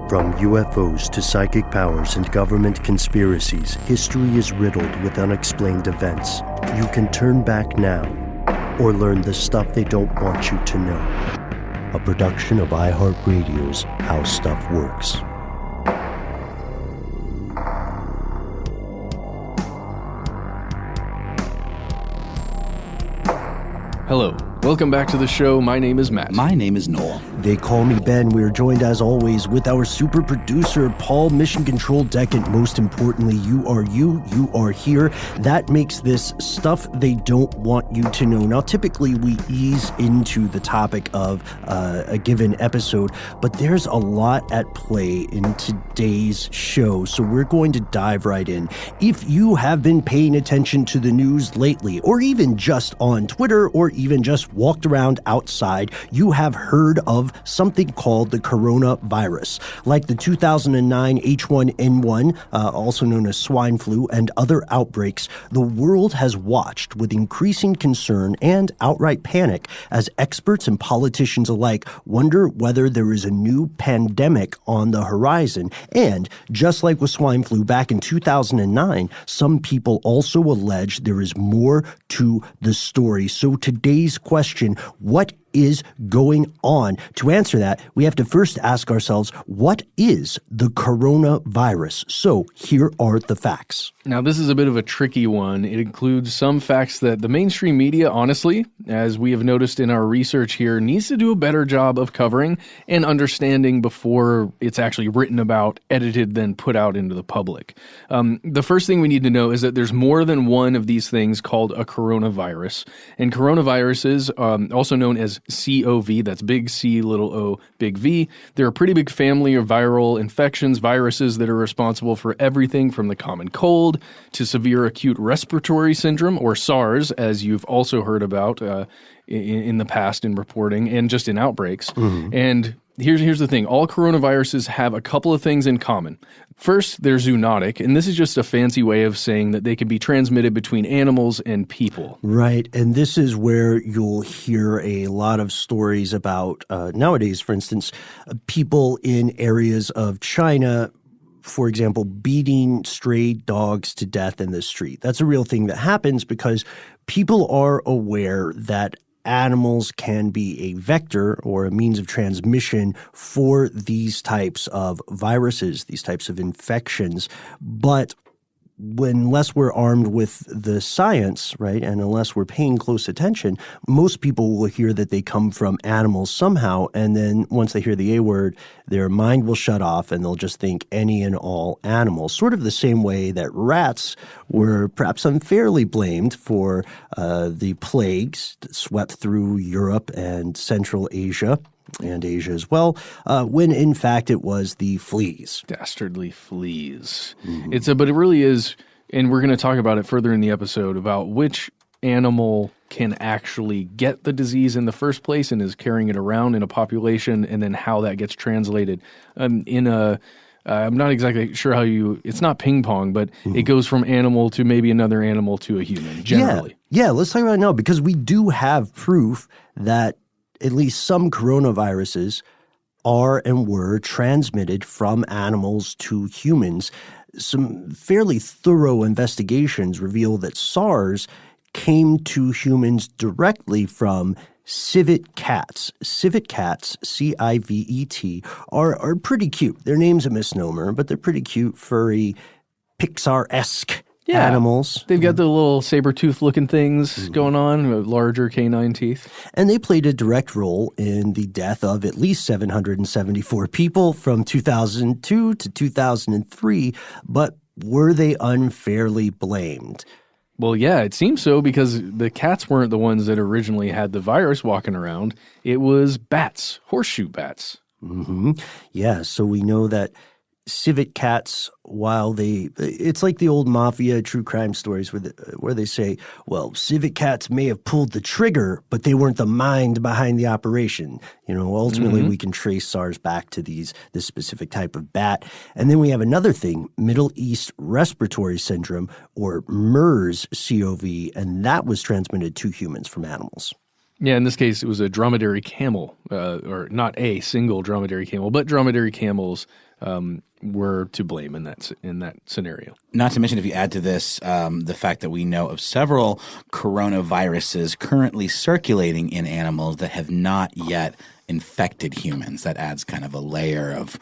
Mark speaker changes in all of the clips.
Speaker 1: From UFOs to psychic powers and government conspiracies, history is riddled with unexplained events. You can turn back now or learn the stuff they don't want you to know. A production of iHeartRadio's How Stuff Works.
Speaker 2: Hello. Welcome back to the show. My name is Matt.
Speaker 3: My name is Noel.
Speaker 1: They call me Ben. We are joined, as always, with our super producer, Paul, Mission Control Deck, and most importantly, you are here. That makes this stuff they don't want you to know. Now, typically, we ease into the topic of a given episode, but there's a lot at play in today's show, so we're going to dive right in. If you have been paying attention to the news lately, or even just on Twitter, or even just walked around outside, you have heard of something called the coronavirus. Like the 2009 H1N1, also known as swine flu, and other outbreaks, the world has watched with increasing concern and outright panic as experts and politicians alike wonder whether there is a new pandemic on the horizon. And just like with swine flu back in 2009, some people also allege there is more to the story. So today's question, what is going on? To answer that, we have to first ask ourselves, what is the coronavirus? So here are the facts.
Speaker 2: Now, this is a bit of a tricky one. It includes some facts that the mainstream media, honestly, as we have noticed in our research here, needs to do a better job of covering and understanding before it's actually written about, edited, then put out into the public. The first thing we need to know is that there's more than one of these things called a coronavirus. And coronaviruses, also known as COV, that's big C, little o, big V. They're a pretty big family of viral infections, viruses that are responsible for everything from the common cold to severe acute respiratory syndrome, or SARS, as you've also heard about in the past in reporting and just in outbreaks. Mm-hmm. And here's the thing. All coronaviruses have a couple of things in common. First, they're zoonotic, and this is just a fancy way of saying that they can be transmitted between animals and people.
Speaker 1: Right, and this is where you'll hear a lot of stories about, nowadays, for instance, people in areas of China, for example, beating stray dogs to death in the street. That's a real thing that happens because people are aware that animals can be a vector or a means of transmission for these types of viruses, these types of infections. But unless we're armed with the science, right, and unless we're paying close attention, most people will hear that they come from animals somehow, and then once they hear the A word, their mind will shut off and they'll just think any and all animals, sort of the same way that rats were perhaps unfairly blamed for the plagues that swept through Europe and Central Asia and Asia as well, when in fact it was the fleas.
Speaker 2: Dastardly fleas. Mm-hmm. But it really is, and we're going to talk about it further in the episode, about which animal can actually get the disease in the first place and is carrying it around in a population, and then how that gets translated I'm not exactly sure how it's not ping pong, but it goes from animal to maybe another animal to a human, generally.
Speaker 1: Yeah, let's talk about it now, because we do have proof that at least some coronaviruses are and were transmitted from animals to humans. Some fairly thorough investigations reveal that SARS came to humans directly from civet cats. Civet cats, C-I-V-E-T, are pretty cute. Their name's a misnomer, but they're pretty cute, furry, Pixar-esque animals.
Speaker 2: They've got the little saber-tooth looking things going on, with larger canine teeth.
Speaker 1: And they played a direct role in the death of at least 774 people from 2002 to 2003. But were they unfairly blamed?
Speaker 2: Well, yeah, it seems so, because the cats weren't the ones that originally had the virus walking around. It was bats, horseshoe bats.
Speaker 1: Mm-hmm. Yeah, so we know that civet cats, while it's like the old mafia true crime stories where they say, well, civet cats may have pulled the trigger, but they weren't the mind behind the operation. You know, ultimately we can trace SARS back to this specific type of bat. And then we have another thing, Middle East Respiratory Syndrome, or MERS CoV, and that was transmitted to humans from animals.
Speaker 2: Yeah, in this case, it was a dromedary camel, or not a single dromedary camel, but dromedary camels were to blame in that scenario.
Speaker 3: Not to mention, if you add to this the fact that we know of several coronaviruses currently circulating in animals that have not yet infected humans, that adds kind of a layer of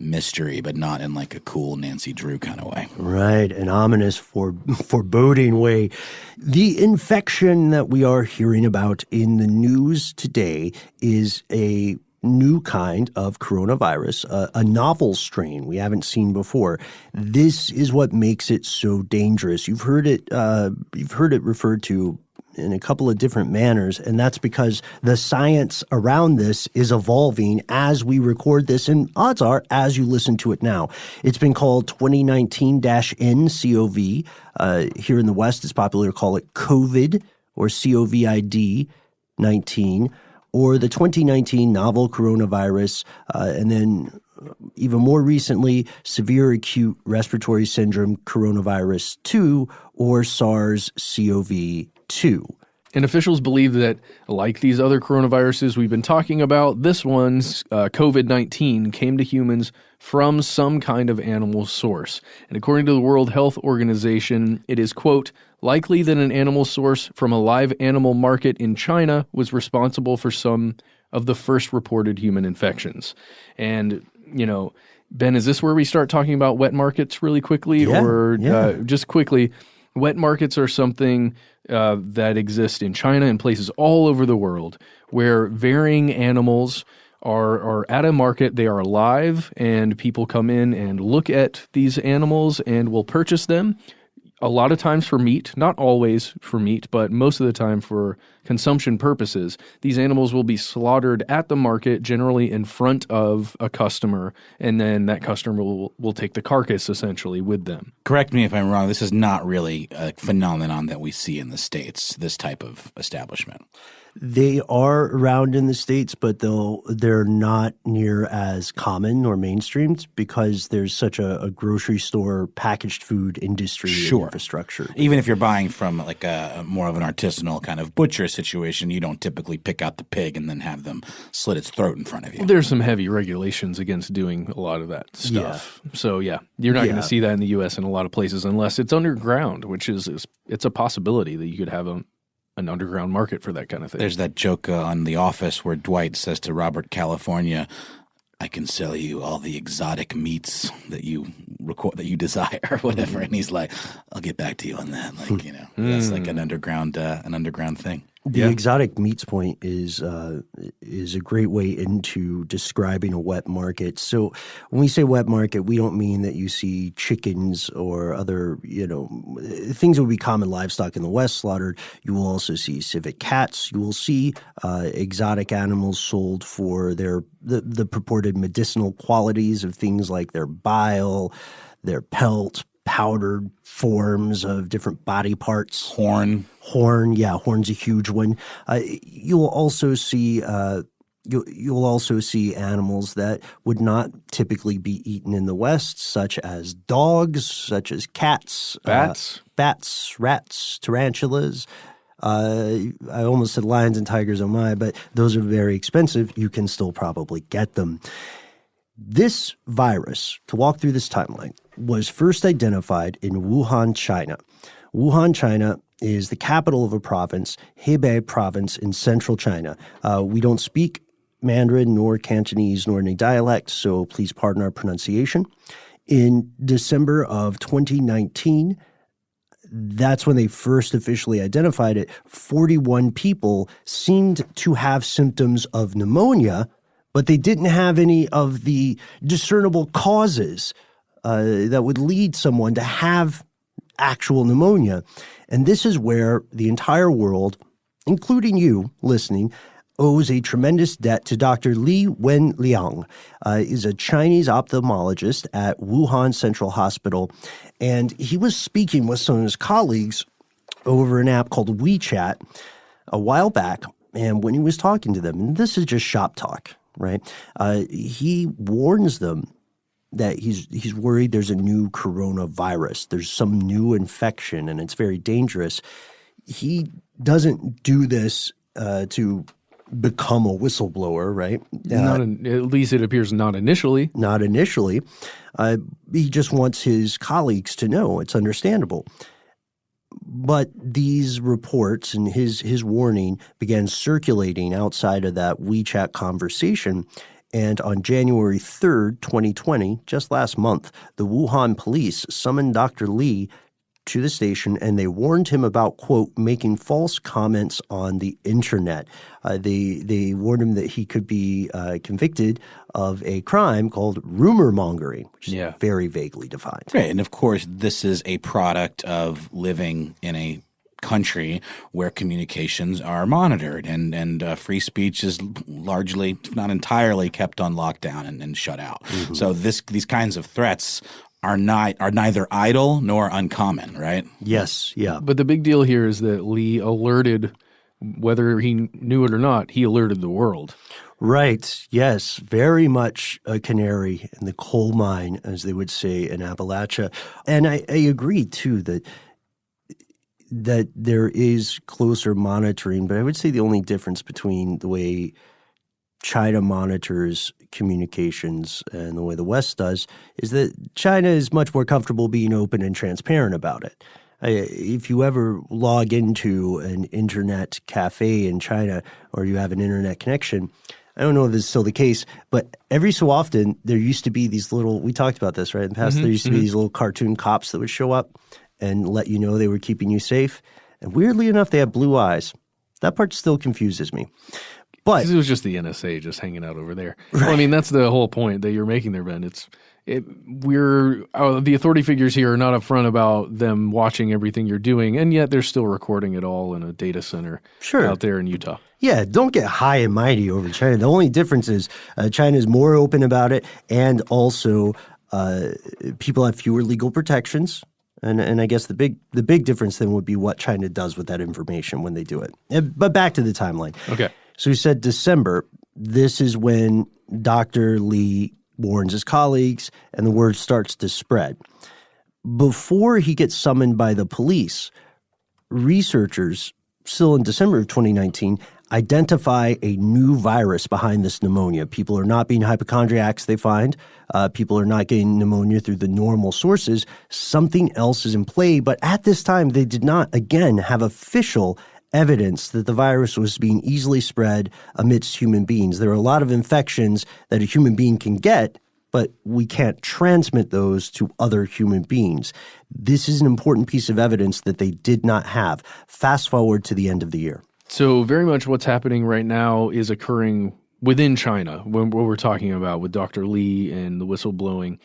Speaker 3: mystery, but not in like a cool Nancy Drew kind of way.
Speaker 1: Right, an ominous foreboding way. The infection that we are hearing about in the news today is a new kind of coronavirus, a novel strain we haven't seen before. This is what makes it so dangerous. You've heard it referred to in a couple of different manners, and that's because the science around this is evolving as we record this, and odds are as you listen to it now. It's been called 2019-nCoV. Here in the West, it's popular to call it COVID or COVID-19, or the 2019 novel coronavirus, and then even more recently, severe acute respiratory syndrome coronavirus 2, or SARS-CoV-2.
Speaker 2: And officials believe that, like these other coronaviruses we've been talking about, this one's COVID-19 came to humans from some kind of animal source. And according to the World Health Organization, it is, quote, likely that an animal source from a live animal market in China was responsible for some of the first reported human infections. And, you know, Ben, is this where we start talking about wet markets really quickly? Just quickly, wet markets are something that exist in China and places all over the world where varying animals are at a market. They are alive, and people come in and look at these animals and will purchase them. A lot of times for meat, not always for meat, but most of the time for consumption purposes. These animals will be slaughtered at the market, generally in front of a customer, and then that customer will take the carcass essentially with them.
Speaker 3: Correct me if I'm wrong. This is not really a phenomenon that we see in the States, this type of establishment.
Speaker 1: They are around in the States, but they're not near as common or mainstreamed because there's such a grocery store packaged food industry infrastructure.
Speaker 3: Even if you're buying from like a more of an artisanal kind of butcher situation, you don't typically pick out the pig and then have them slit its throat in front of you.
Speaker 2: Well, there's some heavy regulations against doing a lot of that stuff. Yeah. So you're not going to see that in the U.S. in a lot of places unless it's underground, which it's a possibility that you could have an underground market for that kind of thing.
Speaker 3: There's that joke on The Office where Dwight says to Robert California, I can sell you all the exotic meats that you desire or whatever. And he's like, I'll get back to you on that. Like, that's like an underground thing.
Speaker 1: The exotic meats point is a great way into describing a wet market. So when we say wet market, we don't mean that you see chickens or other, things that would be common livestock in the West slaughtered. You will also see civet cats. You will see exotic animals sold for the purported medicinal qualities of things like their bile, their pelt, powdered forms of different body parts. Horn's a huge one. You'll also see animals that would not typically be eaten in the West, such as dogs, such as cats,
Speaker 2: bats,
Speaker 1: rats, tarantulas. I almost said lions and tigers, oh my, but those are very expensive. You can still probably get them. This virus, to walk through this timeline, was first identified in Wuhan, China. Wuhan, China is the capital of a province, Hebei province in central China. We don't speak Mandarin nor Cantonese nor any dialect, so please pardon our pronunciation. In December of 2019, that's when they first officially identified it. 41 people seemed to have symptoms of pneumonia, but they didn't have any of the discernible causes that would lead someone to have actual pneumonia. And this is where the entire world, including you listening, owes a tremendous debt to Dr. Li Wenliang. Is a Chinese ophthalmologist at Wuhan Central Hospital. And he was speaking with some of his colleagues over an app called WeChat a while back. And when he was talking to them, and this is just shop talk, right? He warns them that he's worried there's a new coronavirus. There's some new infection, and it's very dangerous. He doesn't do this to become a whistleblower, right?
Speaker 2: At least it appears not initially.
Speaker 1: Not initially. He just wants his colleagues to know. It's understandable. But these reports and his warning began circulating outside of that WeChat conversation. And on January 3rd, 2020, just last month, the Wuhan police summoned Dr. Li to the station, and they warned him about, quote, making false comments on the internet. They warned him that he could be convicted of a crime called rumor mongering, which is very vaguely defined.
Speaker 3: Right. And of course, this is a product of living in a country where communications are monitored and free speech is largely, if not entirely, kept on lockdown and shut out. Mm-hmm. So these kinds of threats are neither idle nor uncommon, right?
Speaker 1: Yes, yeah.
Speaker 2: But the big deal here is that Lee alerted, whether he knew it or not, he alerted the world.
Speaker 1: Right, yes. Very much a canary in the coal mine, as they would say in Appalachia. And I agree, too, that there is closer monitoring, but I would say the only difference between the way China monitors communications and the way the West does is that China is much more comfortable being open and transparent about it. If you ever log into an internet cafe in China or you have an internet connection, I don't know if this is still the case, but every so often there used to be these little – we talked about this, right? In the past, there used to be these little cartoon cops that would show up and let you know they were keeping you safe. And weirdly enough, they have blue eyes. That part still confuses me. But
Speaker 2: it was just the NSA just hanging out over there. Right. Well, I mean, that's the whole point that you're making there, Ben. The authority figures here are not upfront about them watching everything you're doing, and yet they're still recording it all in a data center out there in Utah.
Speaker 1: Yeah, don't get high and mighty over China. The only difference is China is more open about it, and also people have fewer legal protections. And I guess the big difference then would be what China does with that information when they do it. But back to the timeline.
Speaker 2: Okay.
Speaker 1: So we said December. This is when Dr. Lee warns his colleagues and the word starts to spread. Before he gets summoned by the police, researchers, still in December of 2019, identify a new virus behind this pneumonia. People are not being hypochondriacs, they find. People are not getting pneumonia through the normal sources. Something else is in play. But at this time, they did not, again, have official evidence that the virus was being easily spread amidst human beings. There are a lot of infections that a human being can get, but we can't transmit those to other human beings. This is an important piece of evidence that they did not have. Fast forward to the end of the year.
Speaker 2: So very much what's happening right now is occurring within China, what we're talking about with Dr. Lee and the whistleblowing.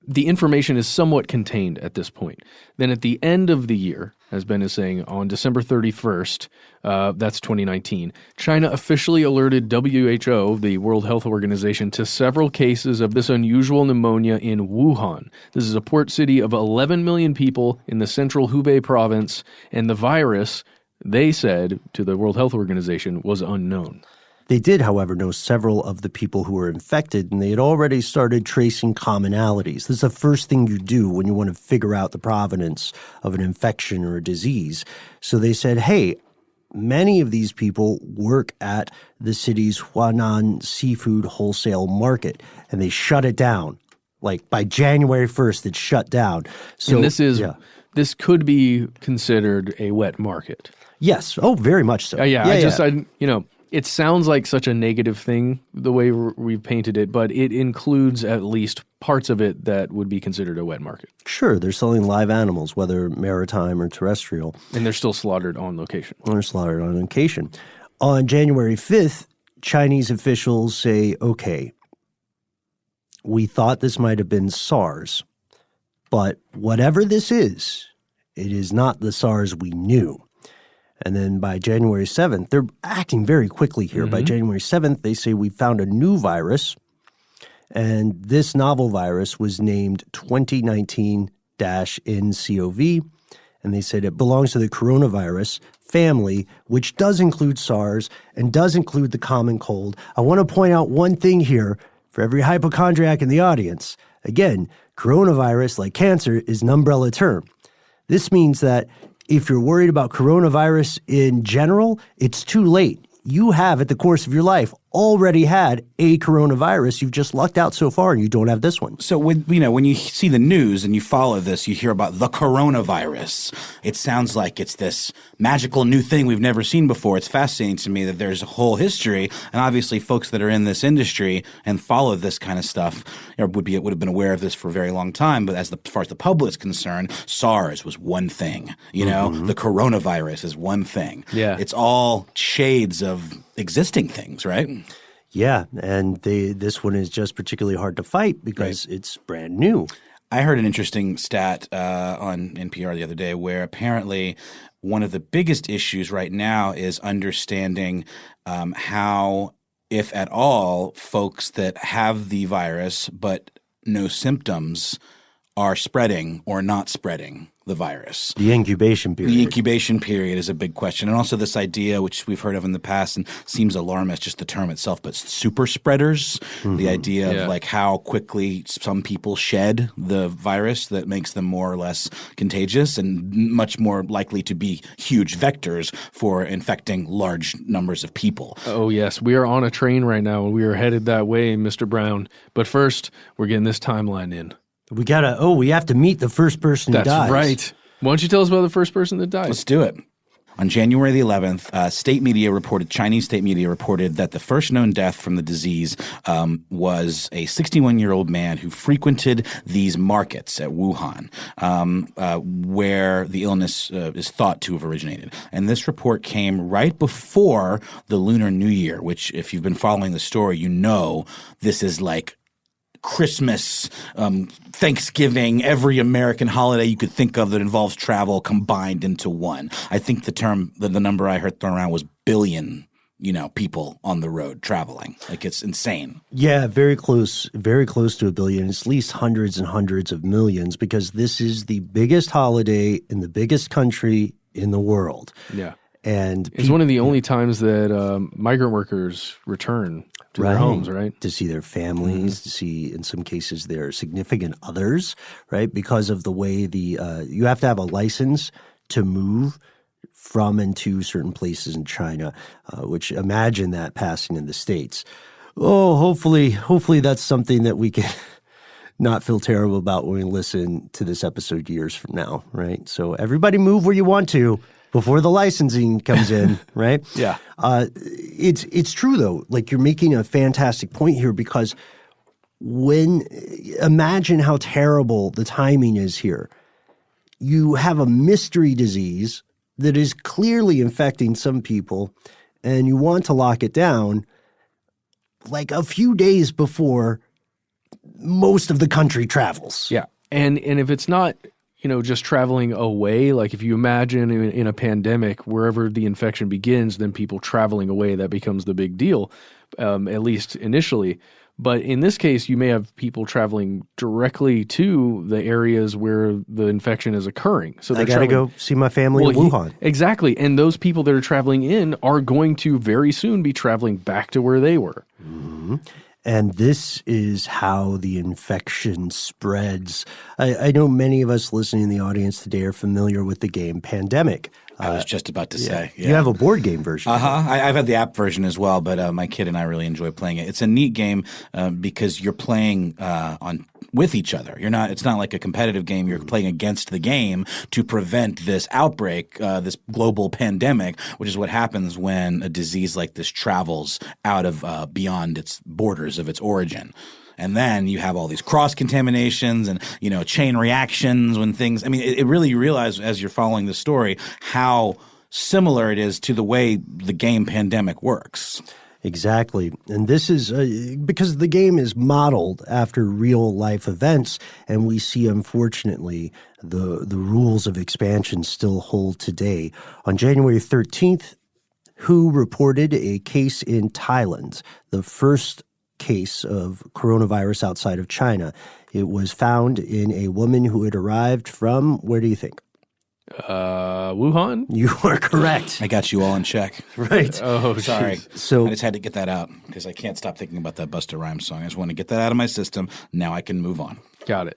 Speaker 2: The information is somewhat contained at this point. Then at the end of the year, as Ben is saying, on December 31st, that's 2019, China officially alerted WHO, the World Health Organization, to several cases of this unusual pneumonia in Wuhan. This is a port city of 11 million people in the central Hubei province, and the virus, they said to the World Health Organization, was unknown.
Speaker 1: They did, however, know several of the people who were infected, and they had already started tracing commonalities. This is the first thing you do when you want to figure out the provenance of an infection or a disease. So they said, hey, many of these people work at the city's Huanan seafood wholesale market, and they shut it down. Like by January 1st, it's shut down. So
Speaker 2: and this could be considered a wet market.
Speaker 1: Yes. Oh, very much so.
Speaker 2: It sounds like such a negative thing, the way we've painted it, but it includes at least parts of it that would be considered a wet market.
Speaker 1: Sure, they're selling live animals, whether maritime or terrestrial.
Speaker 2: And they're still slaughtered on location.
Speaker 1: On January 5th, Chinese officials say, okay, we thought this might have been SARS, but whatever this is, it is not the SARS we knew. And then by January 7th, they're acting very quickly here. By January 7th, they say we found a new virus, and this novel virus was named 2019-nCoV, and they said it belongs to the coronavirus family, which does include SARS and does include the common cold. I want to point out one thing here for every hypochondriac in the audience. Again, coronavirus, like cancer, is an umbrella term. This means that if you're worried about coronavirus in general, it's too late. you have, at the course of your life, already had a coronavirus. You've just lucked out so far, and you don't have this one.
Speaker 3: So when you see the news and you follow this, you hear about the coronavirus. It sounds like it's this magical new thing we've never seen before. It's fascinating to me that there's a whole history, and obviously folks that are in this industry and follow this kind of stuff would have been aware of this for a very long time. But as far as the public is concerned, SARS was one thing. The coronavirus is one thing.
Speaker 2: Yeah,
Speaker 3: it's all shades of existing things, right?
Speaker 1: Yeah, and this one is just particularly hard to fight because it's brand new.
Speaker 3: I heard an interesting stat on NPR the other day where apparently one of the biggest issues right now is understanding how, if at all, folks that have the virus but no symptoms are spreading or not spreading the virus.
Speaker 1: The incubation period.
Speaker 3: The incubation period is a big question. And also this idea, which we've heard of in the past and seems alarmist, just the term itself, but super spreaders, the idea of like how quickly some people shed the virus that makes them more or less contagious and much more likely to be huge vectors for infecting large numbers of people.
Speaker 2: Oh, yes. We are on a train right now, and we are headed that way, Mr. Brown. But first, we're getting this timeline in.
Speaker 1: We have to meet the first person who dies.
Speaker 2: That's right. Why don't you tell us about the first person that died?
Speaker 3: Let's do it. On January the 11th, Chinese state media reported that the first known death from the disease was a 61-year-old man who frequented these markets at Wuhan, where the illness is thought to have originated. And this report came right before the Lunar New Year, which, if you've been following the story, you know this is like Christmas, Thanksgiving, every American holiday you could think of that involves travel combined into one. I think the number I heard thrown around was billion, people on the road traveling. Like, it's insane.
Speaker 1: Yeah, very close to a billion. It's at least hundreds and hundreds of millions, because this is the biggest holiday in the biggest country in the world.
Speaker 2: Yeah.
Speaker 1: And
Speaker 2: it's one of the only times that migrant workers return to their homes, right?
Speaker 1: To see their families, to see, in some cases, their significant others, right? Because of the way you have to have a license to move from and to certain places in China, which imagine that passing in the States. Oh, hopefully that's something that we can not feel terrible about when we listen to this episode years from now, right? So everybody move where you want to before the licensing comes in, right?
Speaker 2: Yeah.
Speaker 1: It's true, though. Like, you're making a fantastic point here, because imagine how terrible the timing is here. You have a mystery disease that is clearly infecting some people, and you want to lock it down like a few days before most of the country travels.
Speaker 2: Yeah. And if it's not just traveling away, like if you imagine in a pandemic, wherever the infection begins, then people traveling away, that becomes the big deal, at least initially. But in this case, you may have people traveling directly to the areas where the infection is occurring. So
Speaker 1: I got to go see my family in Wuhan.
Speaker 2: Exactly. And those people that are traveling in are going to very soon be traveling back to where they were.
Speaker 1: Mm-hmm. And this is how the infection spreads. I know many of us listening in the audience today are familiar with the game Pandemic.
Speaker 3: I was just about to say. Yeah.
Speaker 1: You have a board game version.
Speaker 3: I've had the app version as well, but my kid and I really enjoy playing it. It's a neat game because you're playing with each other. It's not like a competitive game. You're playing against the game to prevent this outbreak, this global pandemic, which is what happens when a disease like this travels out of beyond its borders of its origin. And then you have all these cross-contaminations and, chain reactions when things – I mean, it really you realize as you're following the story how similar it is to the way the game Pandemic works.
Speaker 1: Exactly. And this is because the game is modeled after real-life events, and we see, unfortunately, the rules of expansion still hold today. On January 13th, WHO reported a case in Thailand, the first case of coronavirus outside of China. It was found in a woman who had arrived from, where do you think?
Speaker 2: Wuhan?
Speaker 1: You are correct.
Speaker 3: I got you all in check.
Speaker 1: Right.
Speaker 2: Oh,
Speaker 3: sorry.
Speaker 1: So
Speaker 3: I just had to get that out because I can't stop thinking about that Busta Rhymes song. I just want to get that out of my system. Now I can move on.
Speaker 2: Got it.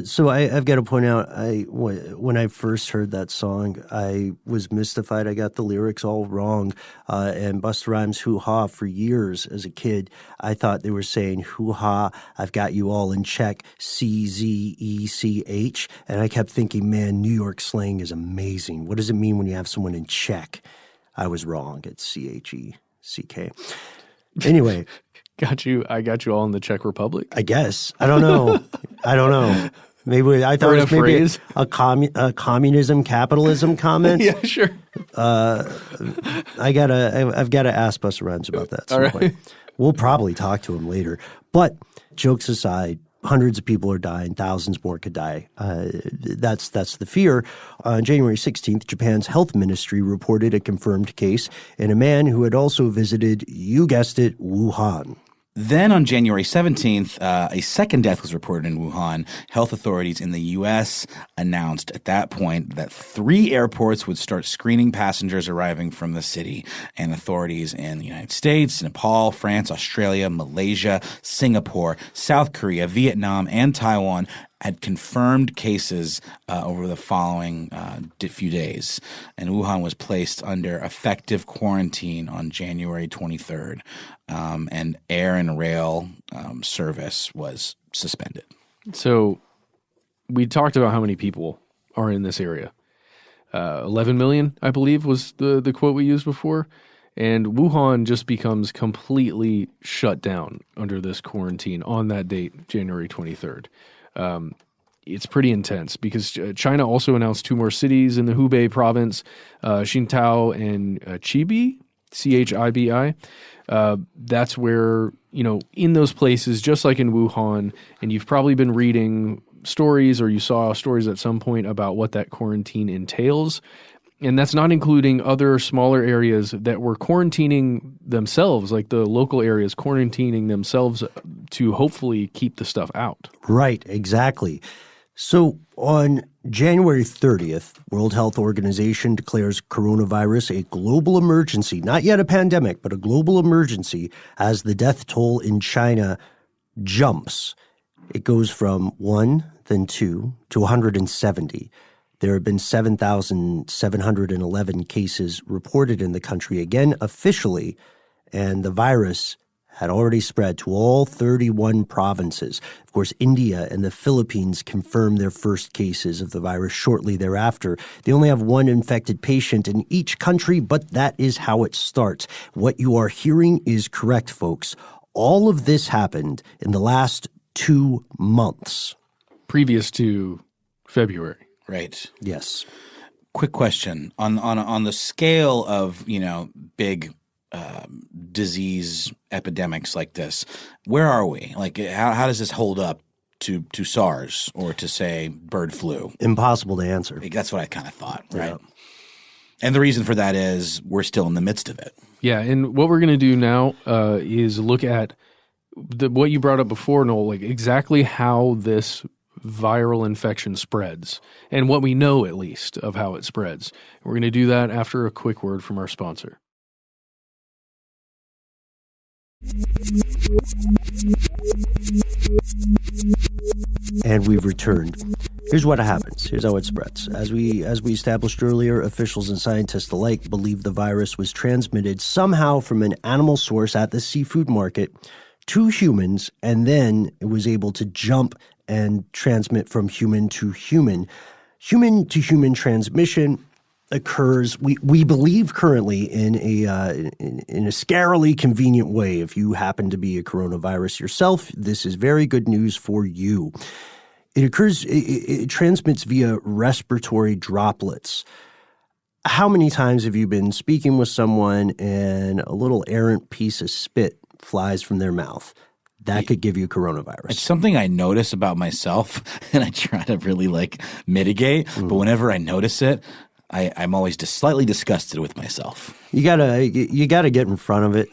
Speaker 1: So I've got to point out, when I first heard that song, I was mystified. I got the lyrics all wrong. And Busta Rhymes' hoo-ha for years as a kid, I thought they were saying hoo-ha, I've got you all in check, CZECH. And I kept thinking, man, New York slang is amazing. What does it mean when you have someone in check? I was wrong. It's CHECK. Anyway.
Speaker 2: I got you all in the Czech Republic.
Speaker 1: I guess. I don't know. Maybe I thought it was maybe a communism capitalism comment.
Speaker 2: Yeah, sure.
Speaker 1: I've got to ask Busta Rhymes about that at some point. We'll probably talk to him later. But jokes aside, hundreds of people are dying. Thousands more could die. That's the fear. On January 16th, Japan's health ministry reported a confirmed case in a man who had also visited, you guessed it, Wuhan.
Speaker 3: Then on January 17th, a second death was reported in Wuhan. Health authorities in the U.S. announced at that point that 3 airports would start screening passengers arriving from the city. And authorities in the United States, Nepal, France, Australia, Malaysia, Singapore, South Korea, Vietnam, and Taiwan had confirmed cases over the following few days. And Wuhan was placed under effective quarantine on January 23rd. And air and rail service was suspended.
Speaker 2: So we talked about how many people are in this area. 11 million, I believe, was the quote we used before. And Wuhan just becomes completely shut down under this quarantine on that date, January 23rd. It's pretty intense because China also announced 2 more cities in the Hubei province, Xintao and Chibi, Chibi. That's where, in those places, just like in Wuhan, and you've probably been reading stories or you saw stories at some point about what that quarantine entails. And that's not including other smaller areas that were quarantining themselves, like the local areas quarantining themselves to hopefully keep the stuff out.
Speaker 1: Right, exactly. So on January 30th, World Health Organization declares coronavirus a global emergency, not yet a pandemic, but a global emergency as the death toll in China jumps. It goes from 1, then 2 to 170. There have been 7,711 cases reported in the country, again officially, and the virus had already spread to all 31 provinces. Of course, India and the Philippines confirmed their first cases of the virus shortly thereafter. They only have 1 infected patient in each country, but that is how it starts. What you are hearing is correct, folks. All of this happened in the last 2 months.
Speaker 2: Previous to February.
Speaker 3: Right.
Speaker 1: Yes.
Speaker 3: Quick question. On the scale of, big disease epidemics like this, where are we? Like, how does this hold up to SARS or to, say, bird flu?
Speaker 1: Impossible to answer.
Speaker 3: That's what I kind of thought, right? Yeah. And the reason for that is we're still in the midst of it.
Speaker 2: Yeah, and what we're going to do now is look at what you brought up before, Noel, like exactly how this viral infection spreads and what we know, at least, of how it spreads. We're going to do that after a quick word from our sponsor.
Speaker 1: And we've returned. Here's what happens. Here's how it spreads. As we established earlier, officials and scientists alike believe the virus was transmitted somehow from an animal source at the seafood market to humans, and then it was able to jump and transmit from human to human. Human to human transmission occurs, we believe currently, in a scarily convenient way. If you happen to be a coronavirus yourself, this is very good news for you. It occurs, it transmits via respiratory droplets. How many times have you been speaking with someone and a little errant piece of spit flies from their mouth? That could give you coronavirus. It's
Speaker 3: something I notice about myself, and I try to really mitigate. But whenever I notice it, I'm always just slightly disgusted with myself.
Speaker 1: You gotta get in front of it.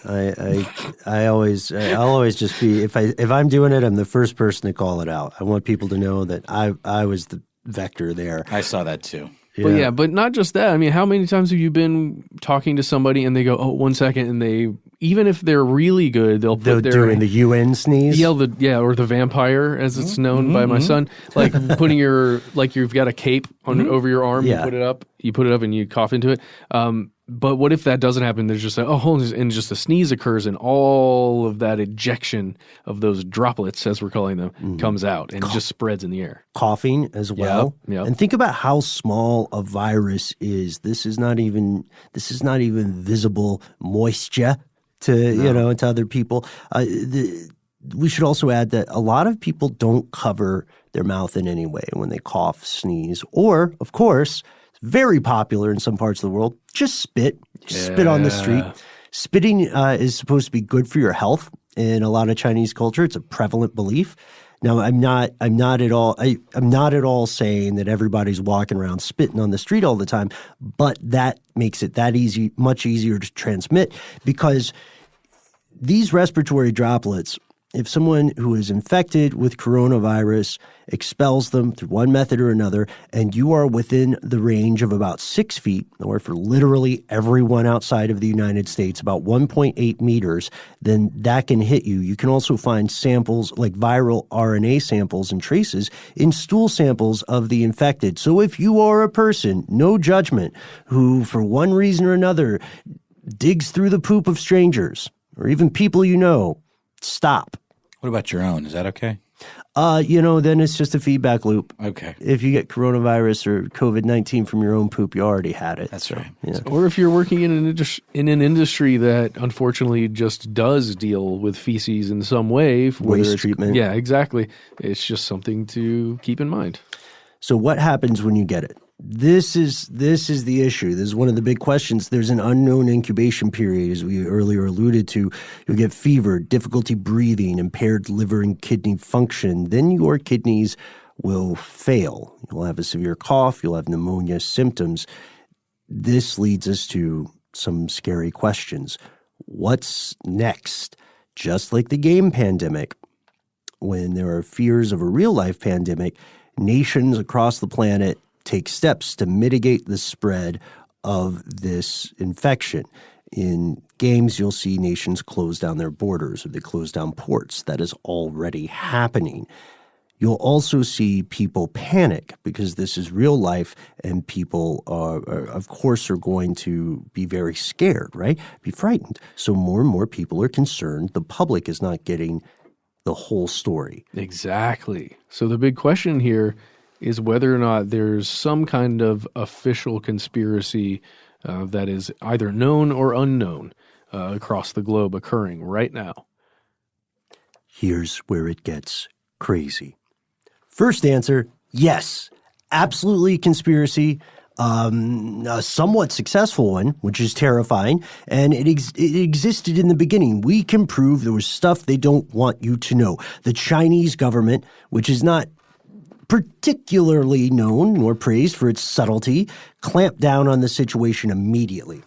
Speaker 1: I'll always just be, if I'm doing it, I'm the first person to call it out. I want people to know that I was the vector there.
Speaker 3: I saw that too.
Speaker 2: But not just that. I mean, how many times have you been talking to somebody and they go, "Oh, 1 second," and they even if they're really good, they'll
Speaker 1: They're
Speaker 2: put their
Speaker 1: doing the UN sneeze.
Speaker 2: or the vampire, as it's known by my son, like putting you've got a cape over your arm,
Speaker 1: Yeah.
Speaker 2: you put it up and you cough into it. But what if that doesn't happen? There's just and just a sneeze occurs, and all of that ejection of those droplets, as we're calling them, comes out and just spreads in the air.
Speaker 1: Coughing as well.
Speaker 2: Yep.
Speaker 1: And think about how small a virus is. This is not even visible moisture to to other people. We should also add that a lot of people don't cover their mouth in any way when they cough, sneeze, or of course, very popular in some parts of the world, just spit. Just spit on the street. Spitting is supposed to be good for your health in a lot of Chinese culture. It's a prevalent belief. Now, I'm not at all saying that everybody's walking around spitting on the street all the time, but that makes it much easier to transmit, because these respiratory droplets, if someone who is infected with coronavirus expels them through one method or another, and you are within the range of about 6 feet, or for literally everyone outside of the United States, about 1.8 meters, then that can hit you. You can also find samples like viral RNA samples and traces in stool samples of the infected. So if you are a person, no judgment, who for one reason or another digs through the poop of strangers, or even people you know, stop.
Speaker 3: What about your own? Is that okay?
Speaker 1: Then it's just a feedback loop.
Speaker 3: Okay.
Speaker 1: If you get coronavirus or COVID-19 from your own poop, you already had it.
Speaker 3: That's right.
Speaker 1: Yeah.
Speaker 2: Or if you're working in an industry that unfortunately just does deal with feces in some way.
Speaker 1: Waste treatment.
Speaker 2: Yeah, exactly. It's just something to keep in mind.
Speaker 1: So what happens when you get it? This is the issue. This is one of the big questions. There's an unknown incubation period, as we earlier alluded to. You'll get fever, difficulty breathing, impaired liver and kidney function. Then your kidneys will fail. You'll have a severe cough. You'll have pneumonia symptoms. This leads us to some scary questions. What's next? Just like the game pandemic, when there are fears of a real-life pandemic, nations across the planet take steps to mitigate the spread of this infection. In games, you'll see nations close down their borders, or they close down ports. That is already happening. You'll also see people panic, because this is real life, and people of course, are going to be very scared, right? Be frightened. So more and more people are concerned. The public is not getting the whole story.
Speaker 2: Exactly. So the big question here is whether or not there's some kind of official conspiracy that is either known or unknown across the globe occurring right now.
Speaker 1: Here's where it gets crazy. First answer, yes, absolutely conspiracy. A somewhat successful one, which is terrifying, and it existed in the beginning. We can prove there was stuff they don't want you to know. The Chinese government, which is not particularly known nor praised for its subtlety, clamped down on the situation immediately.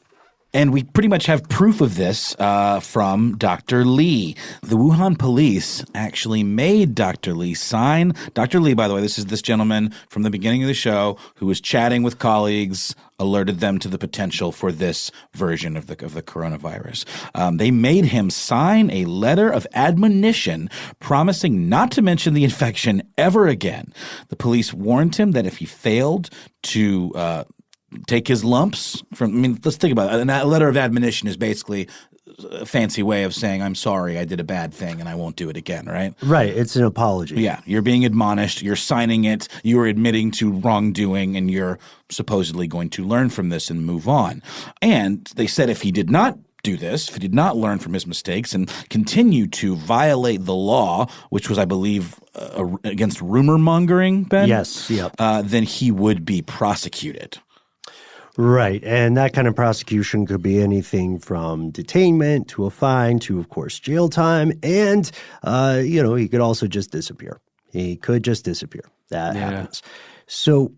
Speaker 3: And we pretty much have proof of this from Dr. Li. The Wuhan police actually made Dr. Li sign. Dr. Li, by the way, this is this gentleman from the beginning of the show who was chatting with colleagues, alerted them to the potential for this version of the coronavirus. They made him sign a letter of admonition promising not to mention the infection ever again. The police warned him that if he failed to take his lumps let's think about it. A letter of admonition is basically a fancy way of saying, I'm sorry, I did a bad thing and I won't do it again, right?
Speaker 1: Right. It's an apology.
Speaker 3: Yeah. You're being admonished. You're signing it. You are admitting to wrongdoing, and you're supposedly going to learn from this and move on. And they said if he did not do this, if he did not learn from his mistakes and continue to violate the law, which was, I believe, against rumor mongering, Ben?
Speaker 1: Yes. Yep.
Speaker 3: Then he would be prosecuted.
Speaker 1: Right. And that kind of prosecution could be anything from detainment to a fine to, of course, jail time. And, he could also just disappear. He could just disappear. That happens. So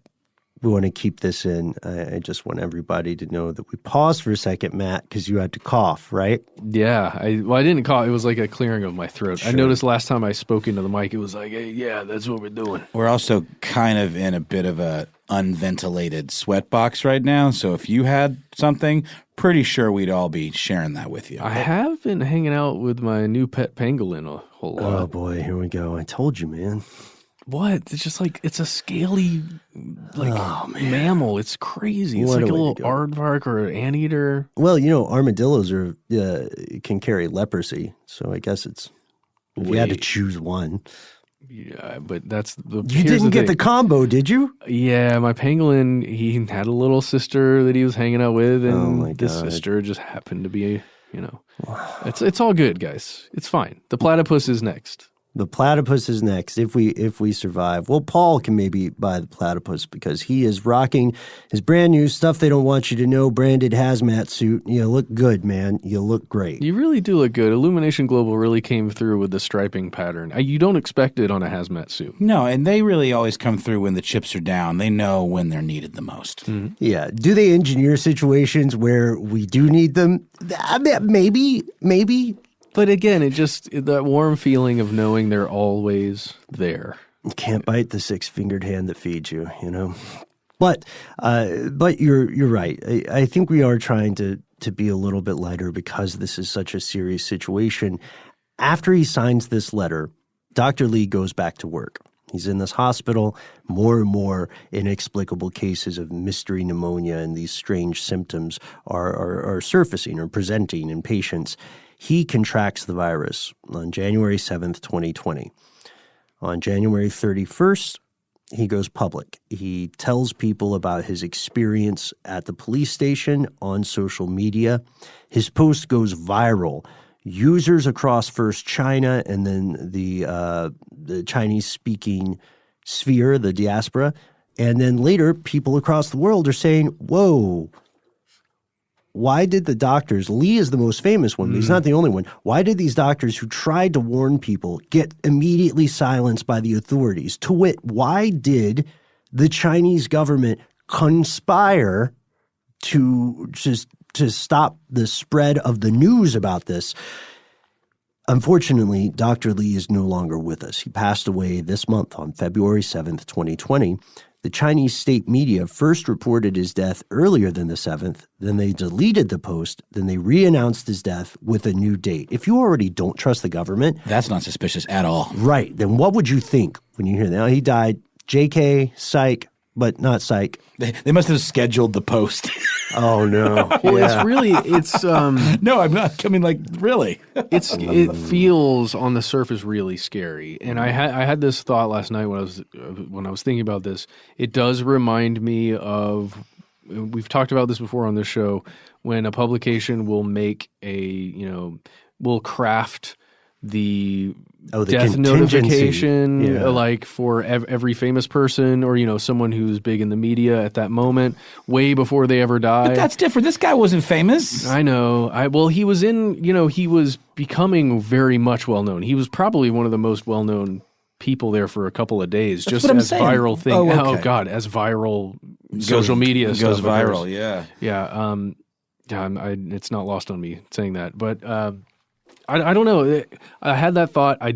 Speaker 1: we want to keep this in. I just want everybody to know that we paused for a second, Matt, because you had to cough, right?
Speaker 2: Yeah. I didn't cough. It was like a clearing of my throat.
Speaker 1: Sure.
Speaker 2: I noticed last time I spoke into the mic, it was like, hey, yeah, that's what we're doing.
Speaker 3: We're also kind of in a bit of a unventilated sweatbox right now. So if you had something, pretty sure we'd all be sharing that with you.
Speaker 2: I have been hanging out with my new pet pangolin a whole lot.
Speaker 1: Oh, boy, here we go. I told you, man.
Speaker 2: What? It's just like, it's a scaly, mammal. It's crazy. It's
Speaker 1: What
Speaker 2: like
Speaker 1: a
Speaker 2: a
Speaker 1: way
Speaker 2: little
Speaker 1: to go.
Speaker 2: aardvark or an anteater.
Speaker 1: Well, armadillos can carry leprosy, so I guess it's if you had to
Speaker 2: Wait.
Speaker 1: choose one.
Speaker 2: Yeah, but that's the.
Speaker 1: You didn't get the combo, did you?
Speaker 2: Yeah, my pangolin, he had a little sister that he was hanging out with, and
Speaker 1: my
Speaker 2: this
Speaker 1: God.
Speaker 2: sister just happened to be, it's all good, guys. It's fine. The platypus is next.
Speaker 1: The platypus is next if we survive. Well, Paul can maybe buy the platypus because he is rocking his brand new Stuff They Don't Want You to Know branded hazmat suit. You look good, man. You look great.
Speaker 2: You really do look good. Illumination Global really came through with the striping pattern. You don't expect it on a hazmat suit.
Speaker 3: No, and they really always come through when the chips are down. They know when they're needed the most.
Speaker 2: Mm-hmm.
Speaker 1: Yeah. Do they engineer situations where we do need them? I mean, maybe.
Speaker 2: But again, that warm feeling of knowing they're always there.
Speaker 1: You can't bite the six-fingered hand that feeds you, But you're right. I think we are trying to be a little bit lighter because this is such a serious situation. After he signs this letter, Dr. Lee goes back to work. He's in this hospital. More and more inexplicable cases of mystery pneumonia and these strange symptoms are surfacing or presenting in patients. He contracts the virus on January 7th, 2020. On January 31st, he goes public. He tells people about his experience at the police station on social media. His post goes viral. Users across first China and then the Chinese-speaking sphere, the diaspora, and then later people across the world are saying, whoa, why did the doctors, Lee is the most famous one, but he's not the only one. Why did these doctors who tried to warn people get immediately silenced by the authorities? To wit, why did the Chinese government conspire to stop the spread of the news about this? Unfortunately, Dr. Lee is no longer with us. He passed away this month on February 7th, 2020. The Chinese state media first reported his death earlier than the 7th, then they deleted the post, then they re-announced his death with a new date. If you already don't trust the government—
Speaker 3: That's not suspicious at all.
Speaker 1: Right. Then what would you think when you hear that? Now, he died, JK, psych, but not psych.
Speaker 3: They must have scheduled the post.
Speaker 1: Oh, no.
Speaker 2: Well,
Speaker 1: Yeah.
Speaker 2: it's
Speaker 3: No, I'm not. I mean, like, really.
Speaker 2: it feels on the surface really scary. And I had this thought last night when I was thinking about this. It does remind me of, we've talked about this before on this show, when a publication will make will craft the death
Speaker 1: contingency.
Speaker 2: notification,
Speaker 1: Yeah.
Speaker 2: like for every famous person or, someone who's big in the media at that moment, way before they ever die.
Speaker 3: But that's different. This guy wasn't famous.
Speaker 2: I know. He was he was becoming very much well known. He was probably one of the most well known people there for a couple of days, just
Speaker 3: what I'm
Speaker 2: as
Speaker 3: saying.
Speaker 2: viral thing.
Speaker 3: Oh, okay.
Speaker 2: Oh God, as viral social media
Speaker 3: goes
Speaker 2: stuff
Speaker 3: viral.
Speaker 2: occurs.
Speaker 3: Yeah.
Speaker 2: Yeah. It's not lost on me saying that, but I don't know. I had that thought. I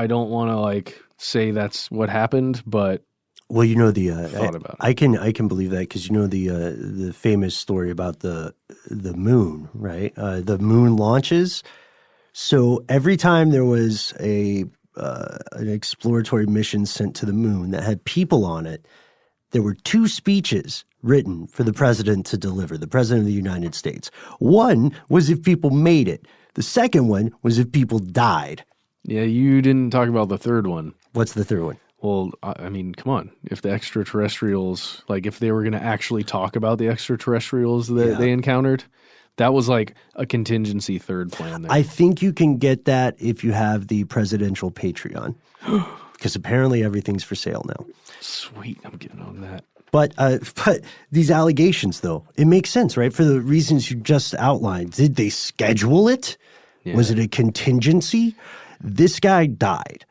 Speaker 2: don't want to say that's what happened, but
Speaker 1: Well,
Speaker 2: thought about it.
Speaker 1: I can believe that because the famous story about the moon, right? The moon launches. So every time there was an exploratory mission sent to the moon that had people on it, there were two speeches written for the president to deliver, the president of the United States. One was if people made it. The second one was if people died.
Speaker 2: Yeah, you didn't talk about the third one.
Speaker 1: What's the third one?
Speaker 2: Well, I mean, come on. If the extraterrestrials, if they were going to actually talk about the extraterrestrials that they encountered, that was like a contingency third plan there.
Speaker 1: I think you can get that if you have the presidential Patreon, because apparently everything's for sale now.
Speaker 2: Sweet, I'm getting on that.
Speaker 1: But these allegations, though, it makes sense, right? For the reasons you just outlined. Did they schedule it?
Speaker 2: Yeah.
Speaker 1: Was it a contingency? This guy died.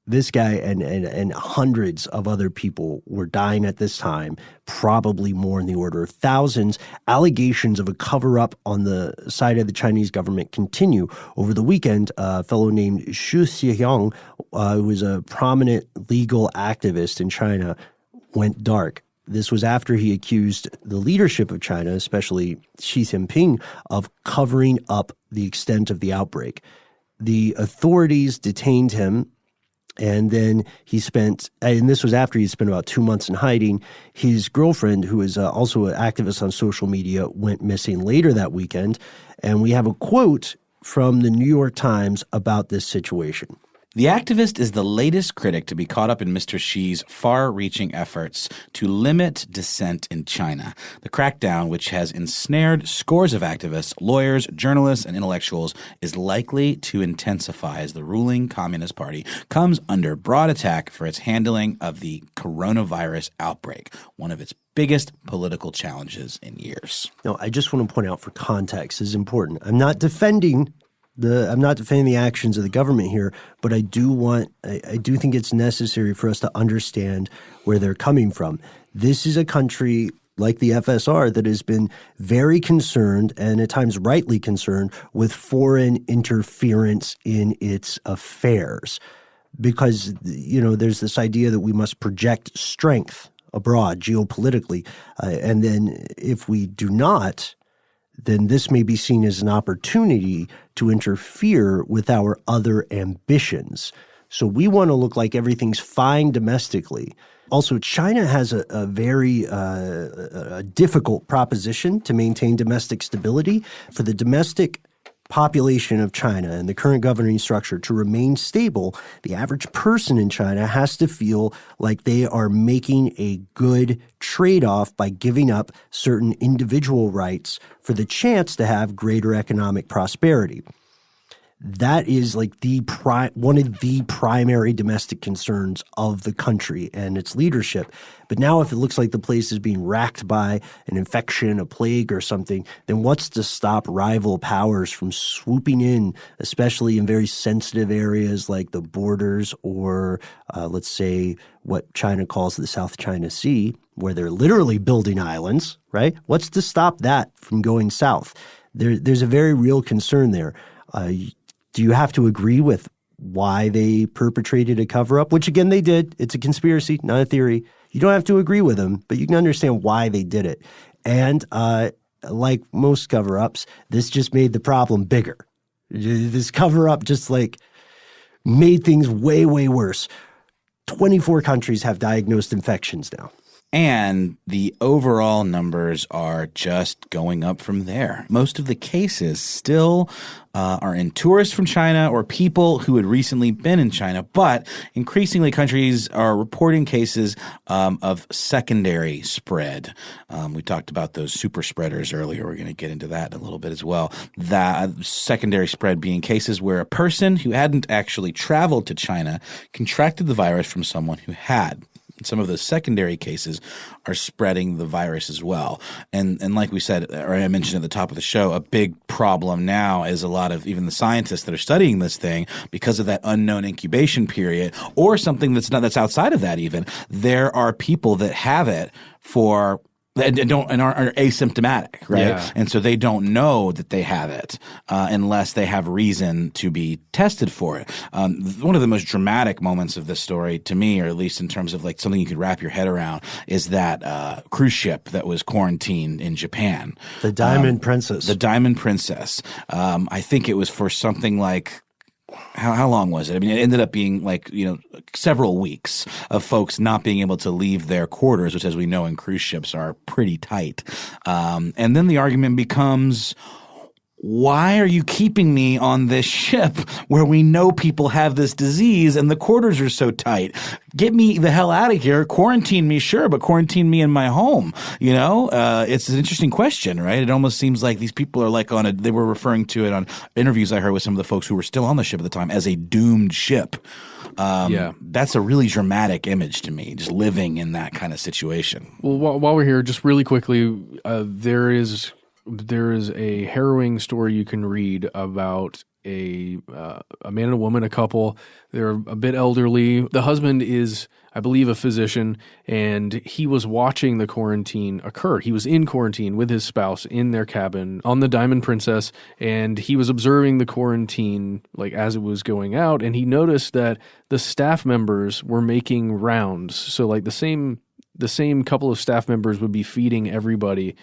Speaker 1: This guy and hundreds of other people were dying at this time, probably more in the order of thousands. Allegations of a cover-up on the side of the Chinese government continue. Over the weekend, a fellow named Xu Xiang, who was a prominent legal activist in China, went dark. This was after he accused the leadership of China, especially Xi Jinping, of covering up the extent of the outbreak. The authorities detained him. And then and this was after he spent about 2 months in hiding. His girlfriend, who is also an activist on social media, went missing later that weekend. And we have a quote from the New York Times about this situation.
Speaker 3: The activist is the latest critic to be caught up in Mr. Xi's far-reaching efforts to limit dissent in China. The crackdown, which has ensnared scores of activists, lawyers, journalists, and intellectuals, is likely to intensify as the ruling Communist Party comes under broad attack for its handling of the coronavirus outbreak, one of its biggest political challenges in years.
Speaker 1: No, I just want to point out for context, this is important. I'm not defending the actions of the government here, but I do think it's necessary for us to understand where they're coming from. This is a country like the FSR that has been very concerned, and at times rightly concerned, with foreign interference in its affairs. Because, there's this idea that we must project strength abroad geopolitically. And then if we do not, then this may be seen as an opportunity to interfere with our other ambitions. So we want to look like everything's fine domestically. Also, China has a very difficult proposition to maintain domestic stability. For the domestic population of China and the current governing structure to remain stable, the average person in China has to feel like they are making a good trade-off by giving up certain individual rights for the chance to have greater economic prosperity. That is like one of the primary domestic concerns of the country and its leadership. But now if it looks like the place is being racked by an infection, a plague or something, then what's to stop rival powers from swooping in, especially in very sensitive areas like the borders or let's say what China calls the South China Sea, where they're literally building islands, right? What's to stop that from going south? There's a very real concern there. Do you have to agree with why they perpetrated a cover-up? Which, again, they did. It's a conspiracy, not a theory. You don't have to agree with them, but you can understand why they did it. And like most cover-ups, this just made the problem bigger. This cover-up just made things way, way worse. 24 countries have diagnosed infections now.
Speaker 3: And the overall numbers are just going up from there. Most of the cases still are in tourists from China or people who had recently been in China, but increasingly countries are reporting cases of secondary spread. We talked about those super spreaders earlier. We're going to get into that in a little bit as well. That secondary spread being cases where a person who hadn't actually traveled to China contracted the virus from someone who had. Some of those secondary cases are spreading the virus as well. And like we said, or I mentioned at the top of the show, a big problem now is a lot of even the scientists that are studying this thing, because of that unknown incubation period or something that's outside of that even, there are people that have it and are asymptomatic, right?
Speaker 2: Yeah.
Speaker 3: And so they don't know that they have it unless they have reason to be tested for it. One of the most dramatic moments of this story to me, or at least in terms of something you could wrap your head around, is that cruise ship that was quarantined in Japan.
Speaker 1: The Diamond Princess.
Speaker 3: The Diamond Princess. I think it was for something like how long was it? I mean, it ended up being several weeks of folks not being able to leave their quarters, which, as we know, in cruise ships are pretty tight. And then the argument becomes, why are you keeping me on this ship where we know people have this disease and the quarters are so tight? Get me the hell out of here. Quarantine me, sure, but quarantine me in my home. It's an interesting question, right? It almost seems like these people are they were referring to it on interviews I heard with some of the folks who were still on the ship at the time as a doomed ship. That's a really dramatic image to me, just living in that kind of situation.
Speaker 2: Well, while we're here, just really quickly, there is a harrowing story you can read about a man and a woman, a couple. They're a bit elderly. The husband is, I believe, a physician, and he was watching the quarantine occur. He was in quarantine with his spouse in their cabin on the Diamond Princess, and he was observing the quarantine like as it was going out, and he noticed that the staff members were making rounds. So like the same couple of staff members would be feeding everybody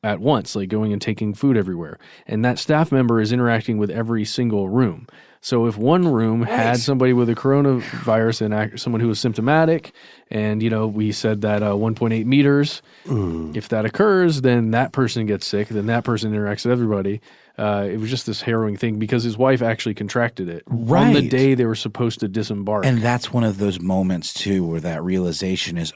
Speaker 2: at once, like going and taking food everywhere. And that staff member is interacting with every single room. So if one room had somebody with a coronavirus and someone who was symptomatic, and, we said that 1.8 meters, if that occurs, then that person gets sick, then that person interacts with everybody. It was just this harrowing thing because his wife actually contracted it on the day they were supposed to disembark.
Speaker 3: And that's one of those moments, too, where that realization is,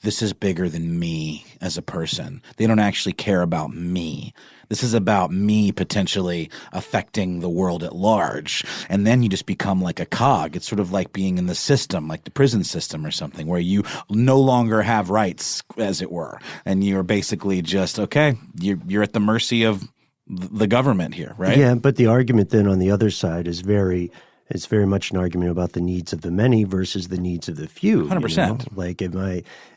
Speaker 3: this is bigger than me as a person. They don't actually care about me. This is about me potentially affecting the world at large. And then you just become like a cog. It's sort of like being in the system, like the prison system or something, where you no longer have rights, as it were. And you're basically just, you're at the mercy of the government here, right?
Speaker 1: Yeah, but the argument then on the other side is it's very much an argument about the needs of the many versus the needs of the few.
Speaker 3: 100%.
Speaker 1: Like,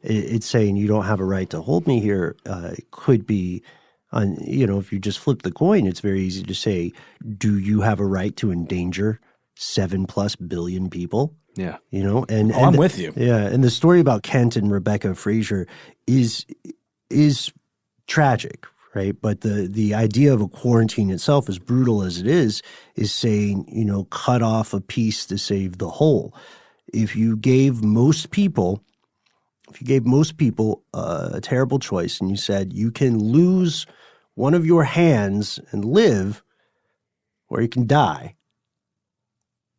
Speaker 1: it's saying you don't have a right to hold me here. It could be, if you just flip the coin, it's very easy to say, do you have a right to endanger 7+ billion people?
Speaker 2: Yeah.
Speaker 1: And
Speaker 3: I'm with you.
Speaker 1: Yeah, and the story about Kent and Rebecca Fraser is tragic. Right. But the idea of a quarantine itself, as brutal as it is saying, cut off a piece to save the whole. If you gave most people a terrible choice and you said you can lose one of your hands and live or you can die,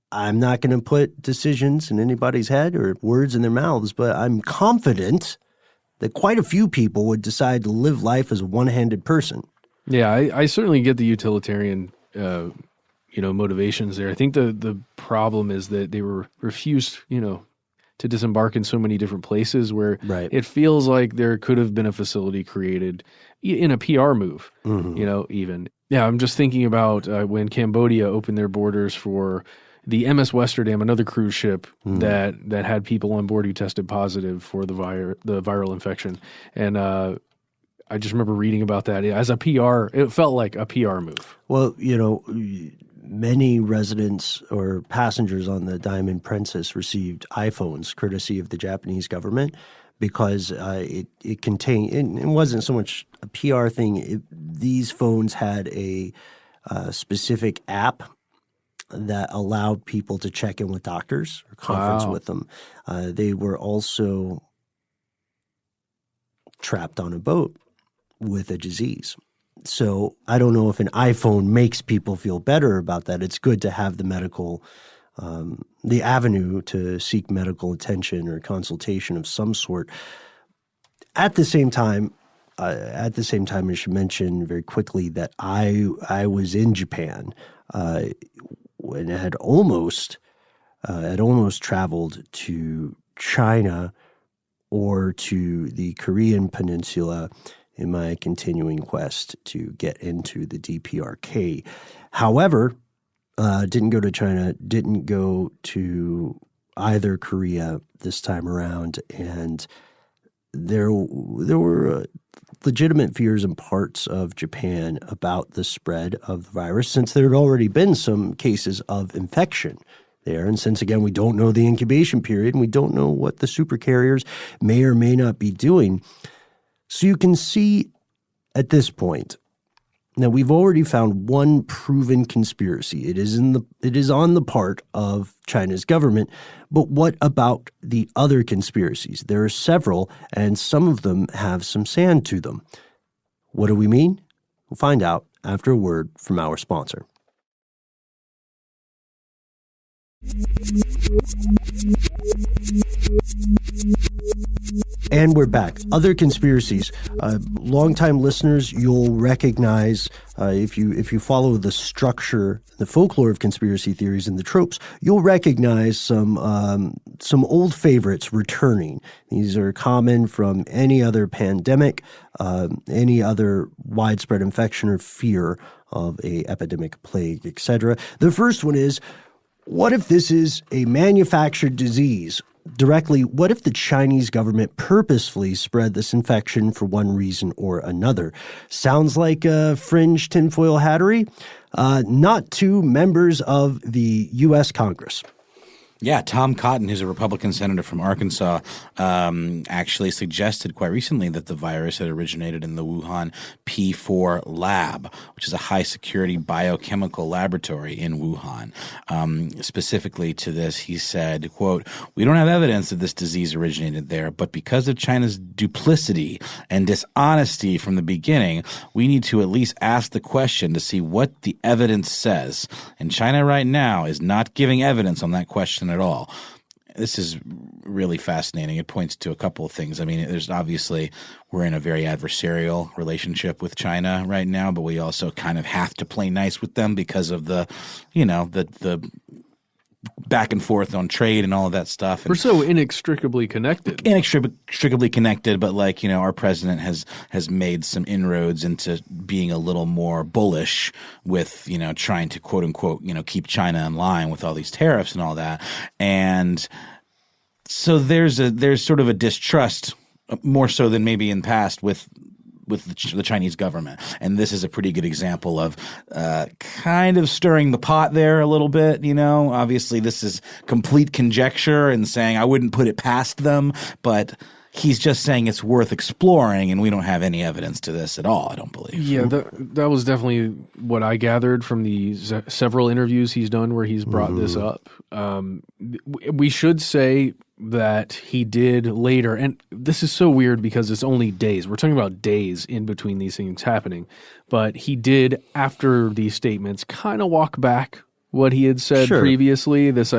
Speaker 1: I'm not going to put decisions in anybody's head or words in their mouths, but I'm confident that quite a few people would decide to live life as a one-handed person.
Speaker 2: Yeah, I certainly get the utilitarian, motivations there. I think the problem is that they were refused, to disembark in so many different places where it feels like there could have been a facility created in a PR move, even. Yeah, I'm just thinking about when Cambodia opened their borders for the MS Westerdam, another cruise ship that had people on board who tested positive for the viral infection. And I just remember reading about that. As a PR, it felt like a PR move.
Speaker 1: Well, many residents or passengers on the Diamond Princess received iPhones courtesy of the Japanese government because it contained – it wasn't so much a PR thing. These phones had a specific app that allowed people to check in with doctors or conference with them. They were also trapped on a boat with a disease. So I don't know if an iPhone makes people feel better about that. It's good to have the medical the avenue to seek medical attention or consultation of some sort. At the same time, I should mention very quickly that I was in Japan when I had almost traveled to China or to the Korean Peninsula in my continuing quest to get into the DPRK. However, didn't go to China, didn't go to either Korea this time around, and there were legitimate fears in parts of Japan about the spread of the virus since there had already been some cases of infection there. And since, again, we don't know the incubation period and we don't know what the supercarriers may or may not be doing. So you can see at this point, now we've already found one proven conspiracy. It is on the part of China's government. But what about the other conspiracies? There are several, and some of them have some sand to them. What do we mean? We'll find out after a word from our sponsor. And we're back. Other conspiracies. Longtime listeners, you'll recognize if you follow the structure, the folklore of conspiracy theories and the tropes, you'll recognize some old favorites returning. These are common from any other pandemic, any other widespread infection or fear of a epidemic, plague, etc. The first one is, what if this is a manufactured disease? Directly, what if the Chinese government purposefully spread this infection for one reason or another? Sounds like a fringe tinfoil hattery? Not to members of the U.S. Congress.
Speaker 3: Yeah, Tom Cotton, who's a Republican senator from Arkansas, actually suggested quite recently that the virus had originated in the Wuhan P4 lab, which is a high-security biochemical laboratory in Wuhan. Specifically to this, he said, quote, "We don't have evidence that this disease originated there, but because of China's duplicity and dishonesty from the beginning, we need to at least ask the question to see what the evidence says. And China right now is not giving evidence on that question at all." This is really fascinating. It points to a couple of things. I mean, there's obviously we're in a very adversarial relationship with China right now, but we also kind of have to play nice with them because of the back and forth on trade and all of that stuff.
Speaker 2: We're so inextricably connected.
Speaker 3: Inextricably connected, but our president has made some inroads into being a little more bullish with, trying to quote unquote, keep China in line with all these tariffs and all that. And so there's sort of a distrust, more so than maybe in the past, with the Chinese government. And this is a pretty good example of kind of stirring the pot there a little bit, Obviously, this is complete conjecture and saying I wouldn't put it past them, but he's just saying it's worth exploring, and we don't have any evidence to this at all, I don't believe.
Speaker 2: Yeah, that was definitely what I gathered from the several interviews he's done where he's brought this up. We should say that he did later, and this is so weird because it's only days. We're talking about days in between these things happening. But he did, after these statements, kind of walk back what he had said previously, this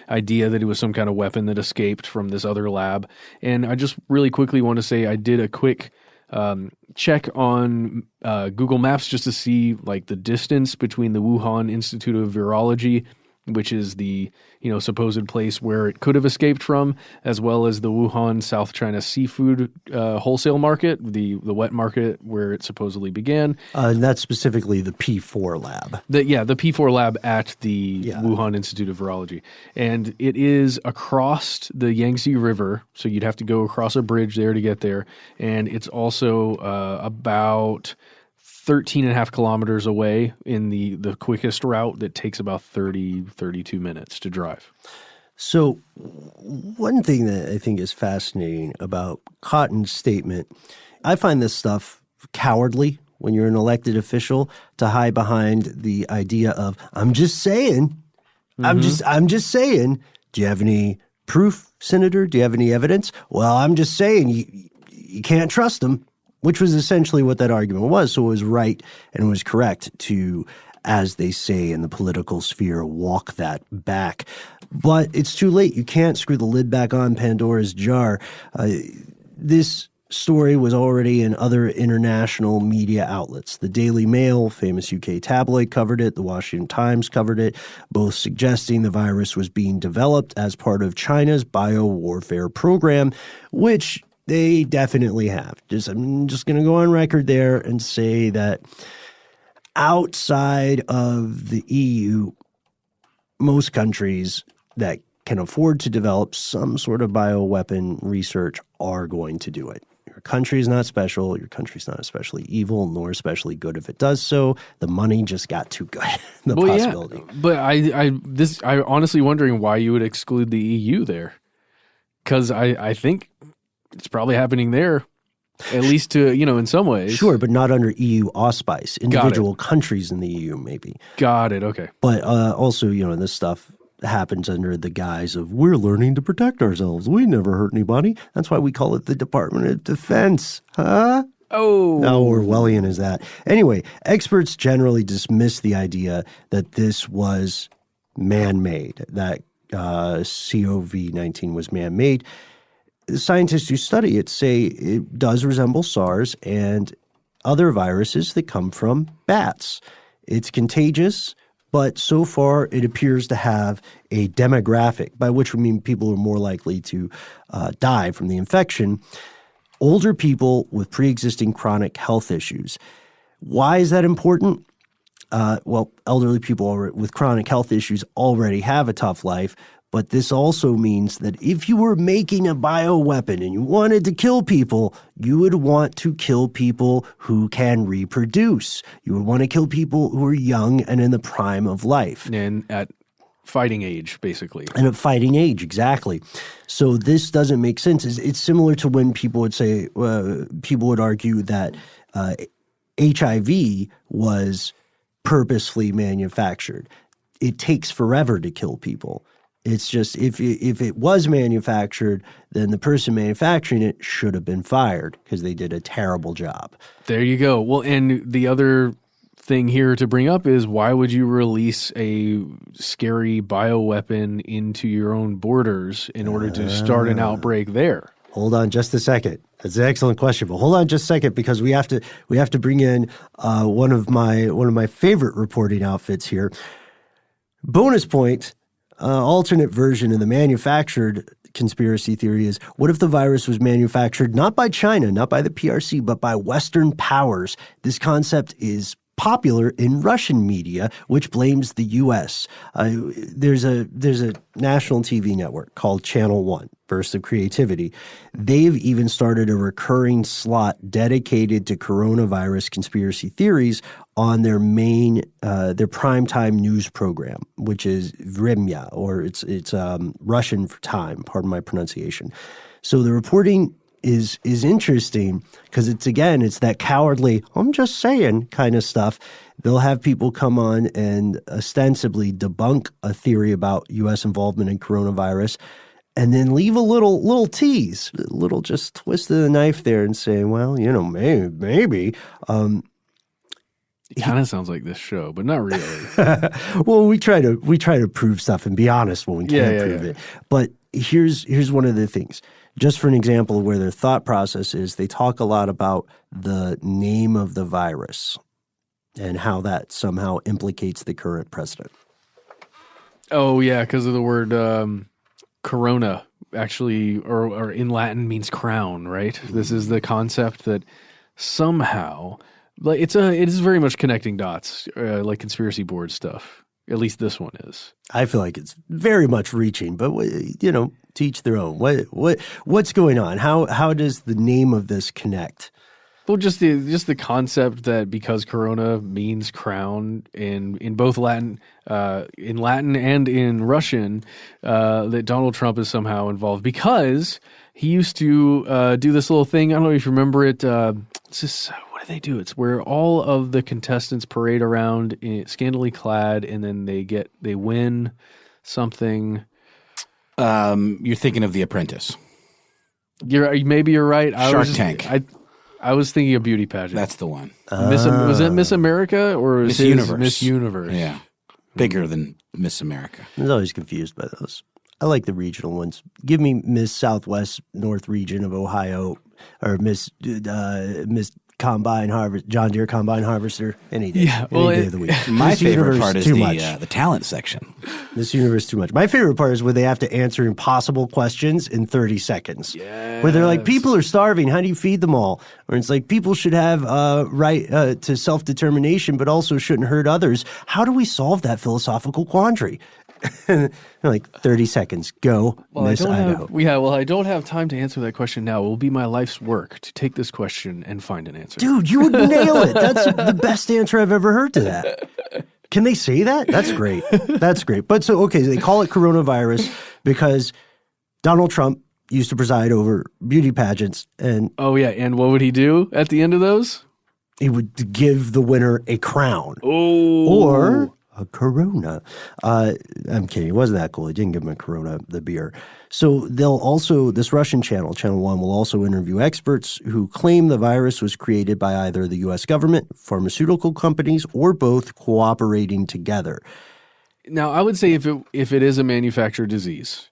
Speaker 2: idea that it was some kind of weapon that escaped from this other lab. And I just really quickly want to say I did a quick check on Google Maps just to see the distance between the Wuhan Institute of Virology, which is the supposed place where it could have escaped from, as well as the Wuhan South China seafood wholesale market, the wet market where it supposedly began.
Speaker 1: And that's specifically the P4 lab.
Speaker 2: The P4 lab at the Wuhan Institute of Virology. And it is across the Yangtze River, so you'd have to go across a bridge there to get there. And it's also about 13 and a half kilometers away in the quickest route that takes about 32 minutes to drive.
Speaker 1: So one thing that I think is fascinating about Cotton's statement, I find this stuff cowardly when you're an elected official to hide behind the idea of, I'm just saying, I'm just saying, do you have any proof, Senator? Do you have any evidence? Well, I'm just saying you can't trust them. Which was essentially what that argument was. So it was right and it was correct to, as they say in the political sphere, walk that back. But it's too late. You can't screw the lid back on Pandora's jar. This story was already in other international media outlets. The Daily Mail, famous UK tabloid, covered it. The Washington Times covered it, both suggesting the virus was being developed as part of China's biowarfare program, which they definitely have. I'm just going to go on record there and say that outside of the EU, most countries that can afford to develop some sort of bioweapon research are going to do it. Your country is not special. Your country's not especially evil, nor especially good if it does so. The money just got too good. Possibility.
Speaker 2: Yeah, but I honestly wondering why you would exclude the EU there, because I think it's probably happening there, at least to, in some ways.
Speaker 1: Sure, but not under EU auspice. Individual countries in the EU, maybe.
Speaker 2: Got it. Okay.
Speaker 1: But also, this stuff happens under the guise of we're learning to protect ourselves. We never hurt anybody. That's why we call it the Department of Defense. Huh?
Speaker 2: Oh.
Speaker 1: How Orwellian is that? Anyway, experts generally dismiss the idea that this was man-made, that COVID-19 was man-made. Scientists who study it say it does resemble SARS and other viruses that come from bats. It's contagious, but so far it appears to have a demographic, by which we mean people are more likely to die from the infection, older people with pre-existing chronic health issues. Why is that important? elderly people with chronic health issues already have a tough life. But this also means that if you were making a bioweapon and you wanted to kill people, you would want to kill people who can reproduce. You would want to kill people who are young and in the prime of life.
Speaker 2: And at fighting age, basically.
Speaker 1: And at fighting age, exactly. So this doesn't make sense. It's similar to when people would say, people would argue that HIV was purposefully manufactured. It takes forever to kill people. It's just if it was manufactured, then the person manufacturing it should have been fired because they did a terrible job.
Speaker 2: There you go. Well, and the other thing here to bring up is why would you release a scary bioweapon into your own borders in order to start an outbreak there?
Speaker 1: Hold on just a second. That's an excellent question, but hold on just a second because we have to bring in one of my favorite reporting outfits here. Bonus point. Alternate version of the manufactured conspiracy theory is, what if the virus was manufactured not by China, not by the PRC, but by Western powers? This concept is popular in Russian media, which blames the U.S. There's a national TV network called Channel One, Burst of Creativity. They've even started a recurring slot dedicated to coronavirus conspiracy theories on their main, their primetime news program, which is Vremya, or it's Russian for time. Pardon my pronunciation. So the reporting is interesting because it's that cowardly, I'm just saying kind of stuff. They'll have people come on and ostensibly debunk a theory about U.S. involvement in coronavirus, and then leave a little tease, a little just twist of the knife there and say, well, maybe.
Speaker 2: It kind of sounds like this show, but not really.
Speaker 1: Well, we try to prove stuff and be honest when we can't prove it. But here's one of the things. Just for an example of where their thought process is, they talk a lot about the name of the virus and how that somehow implicates the current president.
Speaker 2: Oh, yeah, because of the word corona, actually, or in Latin means crown, right? This is the concept that somehow, like it is very much connecting dots, like conspiracy board stuff. At least this one is.
Speaker 1: I feel like it's very much reaching, but to each their own. What's going on? How does the name of this connect?
Speaker 2: Well, just the concept that because corona means crown in both in Latin and in Russian, that Donald Trump is somehow involved because he used to do this little thing. I don't know if you remember it. It's just, what do they do? It's where all of the contestants parade around scantily clad, and then they win something.
Speaker 3: You're thinking of The Apprentice.
Speaker 2: Maybe you're right.
Speaker 3: Shark Tank.
Speaker 2: I was thinking of beauty pageant.
Speaker 3: That's the one.
Speaker 2: Was that Miss America or
Speaker 3: Miss Universe?
Speaker 2: Miss Universe.
Speaker 3: Yeah, bigger than Miss America.
Speaker 1: I was always confused by those. I like the regional ones. Give me Miss Southwest North region of Ohio or Miss Combine Harvest, John Deere Combine Harvester any day.
Speaker 2: Yeah,
Speaker 1: any day of the week.
Speaker 3: My favorite part is
Speaker 1: the
Speaker 3: talent section.
Speaker 1: Miss Universe too much. My favorite part is where they have to answer impossible questions in 30 seconds.
Speaker 2: Yes.
Speaker 1: Where they're like, people are starving. How do you feed them all? Or it's like, people should have right to self-determination, but also shouldn't hurt others. How do we solve that philosophical quandary? Like 30 seconds. Go, Miss Idaho.
Speaker 2: I don't have time to answer that question now. It will be my life's work to take this question and find an answer.
Speaker 1: Dude, you would nail it. That's the best answer I've ever heard to that. Can they say that? That's great. That's great. But so, okay, they call it coronavirus because Donald Trump used to preside over beauty pageants. And
Speaker 2: oh, yeah. And what would he do at the end of those?
Speaker 1: He would give the winner a crown.
Speaker 2: Oh.
Speaker 1: Or a Corona. I'm kidding. It wasn't that cool. He didn't give him a Corona, the beer. So this Russian channel, Channel One, will also interview experts who claim the virus was created by either the U.S. government, pharmaceutical companies, or both cooperating together.
Speaker 2: Now, I would say if it is a manufactured disease,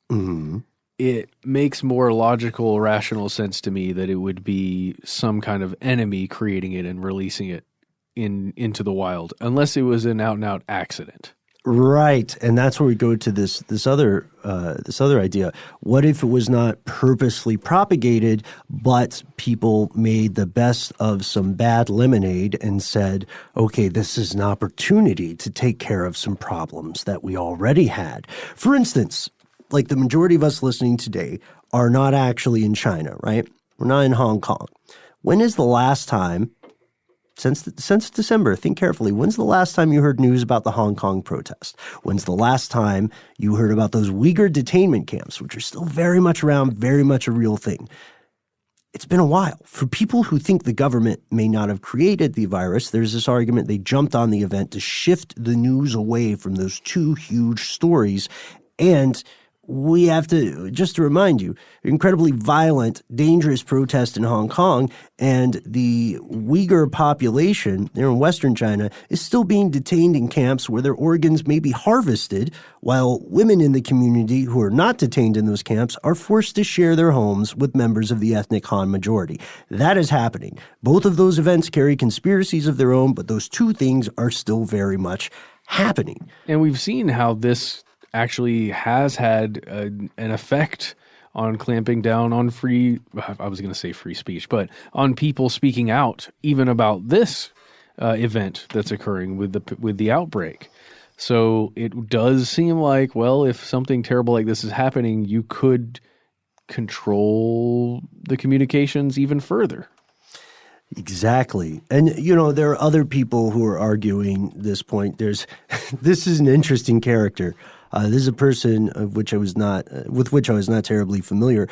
Speaker 2: it makes more logical, rational sense to me that it would be some kind of enemy creating it and releasing it into the wild, unless it was an out-and-out accident.
Speaker 1: Right, and that's where we go to this other idea. What if it was not purposely propagated, but people made the best of some bad lemonade and said, okay, this is an opportunity to take care of some problems that we already had. For instance, like the majority of us listening today are not actually in China, right? We're not in Hong Kong. When is the last time, since December, think carefully, when's the last time you heard news about the Hong Kong protest? When's the last time you heard about those Uyghur detainment camps, which are still very much around, very much a real thing? It's been a while. For people who think the government may not have created the virus, there's this argument they jumped on the event to shift the news away from those two huge stories. And we have to, just to remind you, incredibly violent, dangerous protest in Hong Kong, and the Uyghur population there in Western China is still being detained in camps where their organs may be harvested, while women in the community who are not detained in those camps are forced to share their homes with members of the ethnic Han majority. That is happening. Both of those events carry conspiracies of their own, but those two things are still very much happening.
Speaker 2: And we've seen how this actually has had an effect on clamping down on I was going to say free speech, but on people speaking out even about this event that's occurring with the outbreak. So it does seem like, well, if something terrible like this is happening, you could control the communications even further.
Speaker 1: Exactly. And, there are other people who are arguing this point. This is an interesting character. This is a person with which I was not terribly familiar,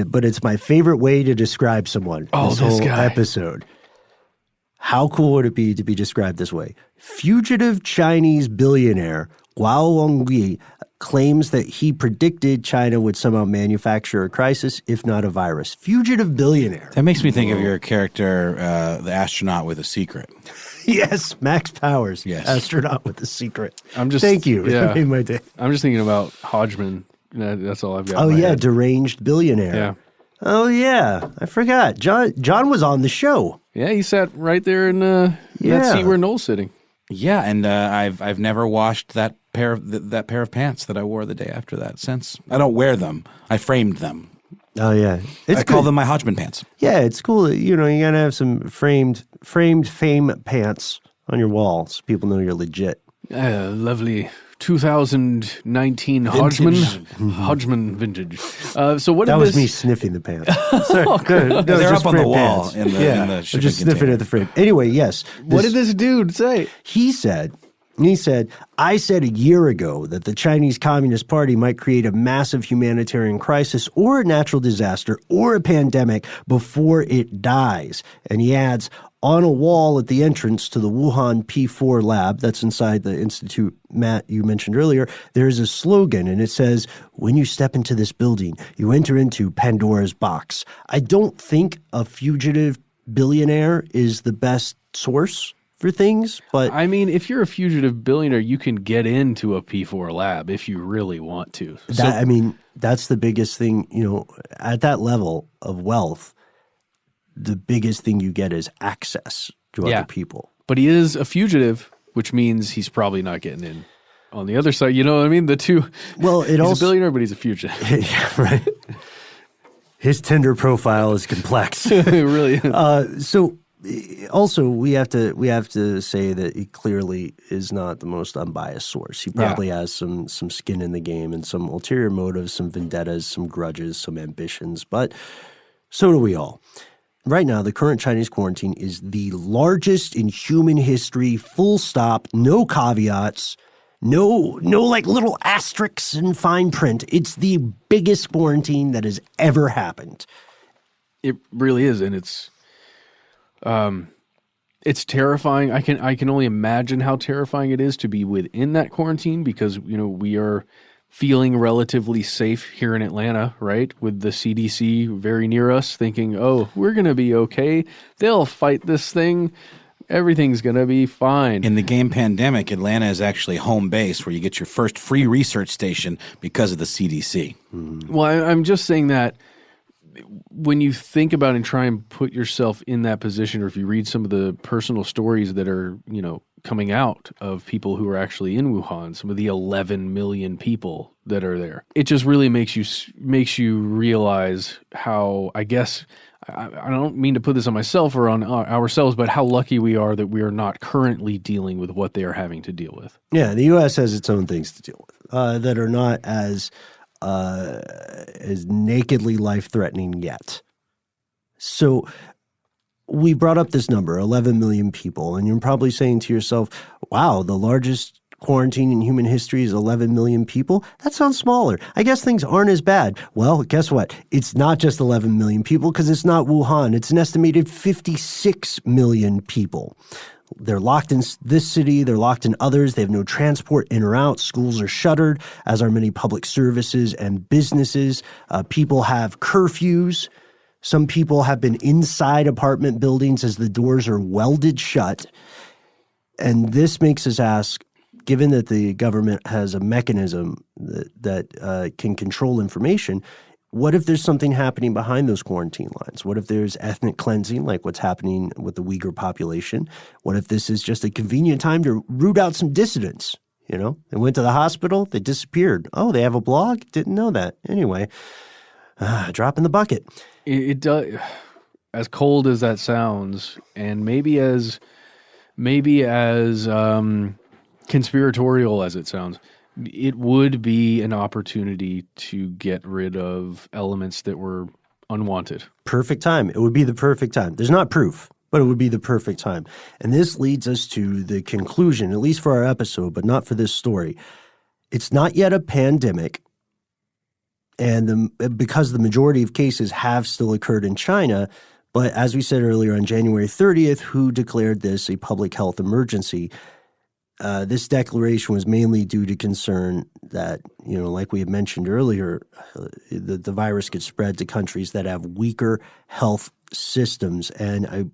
Speaker 1: but it's my favorite way to describe someone.
Speaker 2: Oh,
Speaker 1: this
Speaker 2: whole
Speaker 1: guy. Episode. How cool would it be to be described this way? Fugitive Chinese billionaire Guo Wengui claims that he predicted China would somehow manufacture a crisis, if not a virus. Fugitive billionaire.
Speaker 3: That makes me think of your character, the astronaut with a secret.
Speaker 1: Yes, Max Powers.
Speaker 3: Yes.
Speaker 1: Astronaut with a secret.
Speaker 2: Thank
Speaker 1: you.
Speaker 2: Yeah.
Speaker 1: That made my day.
Speaker 2: I'm just thinking about Hodgman. That's all I've got.
Speaker 1: Oh,
Speaker 2: in my
Speaker 1: yeah,
Speaker 2: head.
Speaker 1: deranged billionaire.
Speaker 2: Yeah.
Speaker 1: Oh, yeah. I forgot. John was on the show.
Speaker 2: Yeah, he sat right there in that seat where Noel's sitting.
Speaker 3: Yeah, and I've never washed that pair of pants that I wore the day after that since. I don't wear them. I framed them.
Speaker 1: Oh, yeah.
Speaker 3: I call them my Hodgman pants.
Speaker 1: Yeah, it's cool. You got to have some framed fame pants on your wall so people know you're legit.
Speaker 2: Lovely 2019 Hodgman vintage. So what?
Speaker 1: That
Speaker 2: did
Speaker 1: was
Speaker 2: this...
Speaker 1: me sniffing the pants. Sorry, no,
Speaker 3: they're up on the wall
Speaker 1: pants.
Speaker 3: in the shipping
Speaker 1: just sniffing
Speaker 3: container.
Speaker 1: at the frame. Anyway, yes.
Speaker 2: What did this dude say?
Speaker 1: He said, I said a year ago that the Chinese Communist Party might create a massive humanitarian crisis or a natural disaster or a pandemic before it dies. And he adds, on a wall at the entrance to the Wuhan P4 lab that's inside the institute, Matt, you mentioned earlier, there's a slogan, and it says, when you step into this building, you enter into Pandora's box. I don't think a fugitive billionaire is the best source for things, but
Speaker 2: I mean, if you're a fugitive billionaire, you can get into a P4 lab if you really want to.
Speaker 1: That's the biggest thing, at that level of wealth, the biggest thing you get is access to other people.
Speaker 2: But he is a fugitive, which means he's probably not getting in on the other side. You know what I mean? The two. Well, he's a billionaire, but he's a fugitive.
Speaker 1: Yeah, right. His Tinder profile is complex.
Speaker 2: It really is.
Speaker 1: So also we have to say that he clearly is not the most unbiased source. He probably has some skin in the game and some ulterior motives, some vendettas, some grudges, some ambitions, but so do we all. Right now, the current Chinese quarantine is the largest in human history, full stop, no caveats, no like little asterisks and fine print. It's the biggest quarantine that has ever happened.
Speaker 2: It really is, and it's terrifying. I can only imagine how terrifying it is to be within that quarantine because, we are feeling relatively safe here in Atlanta, right? With the CDC very near us thinking, oh, we're going to be okay. They'll fight this thing. Everything's going to be fine.
Speaker 3: In the game pandemic, Atlanta is actually home base where you get your first free research station because of the CDC.
Speaker 1: Mm-hmm.
Speaker 2: Well, I'm just saying that when you think about and try and put yourself in that position, or if you read some of the personal stories that are, coming out of people who are actually in Wuhan, some of the 11 million people that are there. It just really makes you realize how, I guess, I don't mean to put this on myself or on ourselves, but how lucky we are that we are not currently dealing with what they are having to deal with.
Speaker 1: Yeah, the U.S. has its own things to deal with that are not as nakedly life-threatening yet. So we brought up this number, 11 million people, and you're probably saying to yourself, wow, the largest quarantine in human history is 11 million people? That sounds smaller. I guess things aren't as bad. Well, guess what? It's not just 11 million people because it's not Wuhan. It's an estimated 56 million people. They're locked in this city. They're locked in others. They have no transport in or out. Schools are shuttered, as are many public services and businesses. People have curfews. Some people have been inside apartment buildings as the doors are welded shut. And this makes us ask, given that the government has a mechanism that can control information, what if there's something happening behind those quarantine lines? What if there's ethnic cleansing, like what's happening with the Uyghur population? What if this is just a convenient time to root out some dissidents? You know, they went to the hospital, they disappeared. Oh, they have a blog? Didn't know that. Anyway, drop in the bucket.
Speaker 2: It does, as cold as that sounds, and maybe as conspiratorial as it sounds, it would be an opportunity to get rid of elements that were unwanted. Perfect time. It would be the perfect time. There's not proof, but it would be the perfect time. And this leads us to the conclusion, at least for our episode, but not for this story. It's not yet a pandemic. And because the majority of cases have still occurred in China, but as we said earlier, on January 30th, WHO declared this a public health emergency. This declaration was mainly due to concern that, you know, like we had mentioned earlier, the virus could spread to countries that have weaker health systems. And I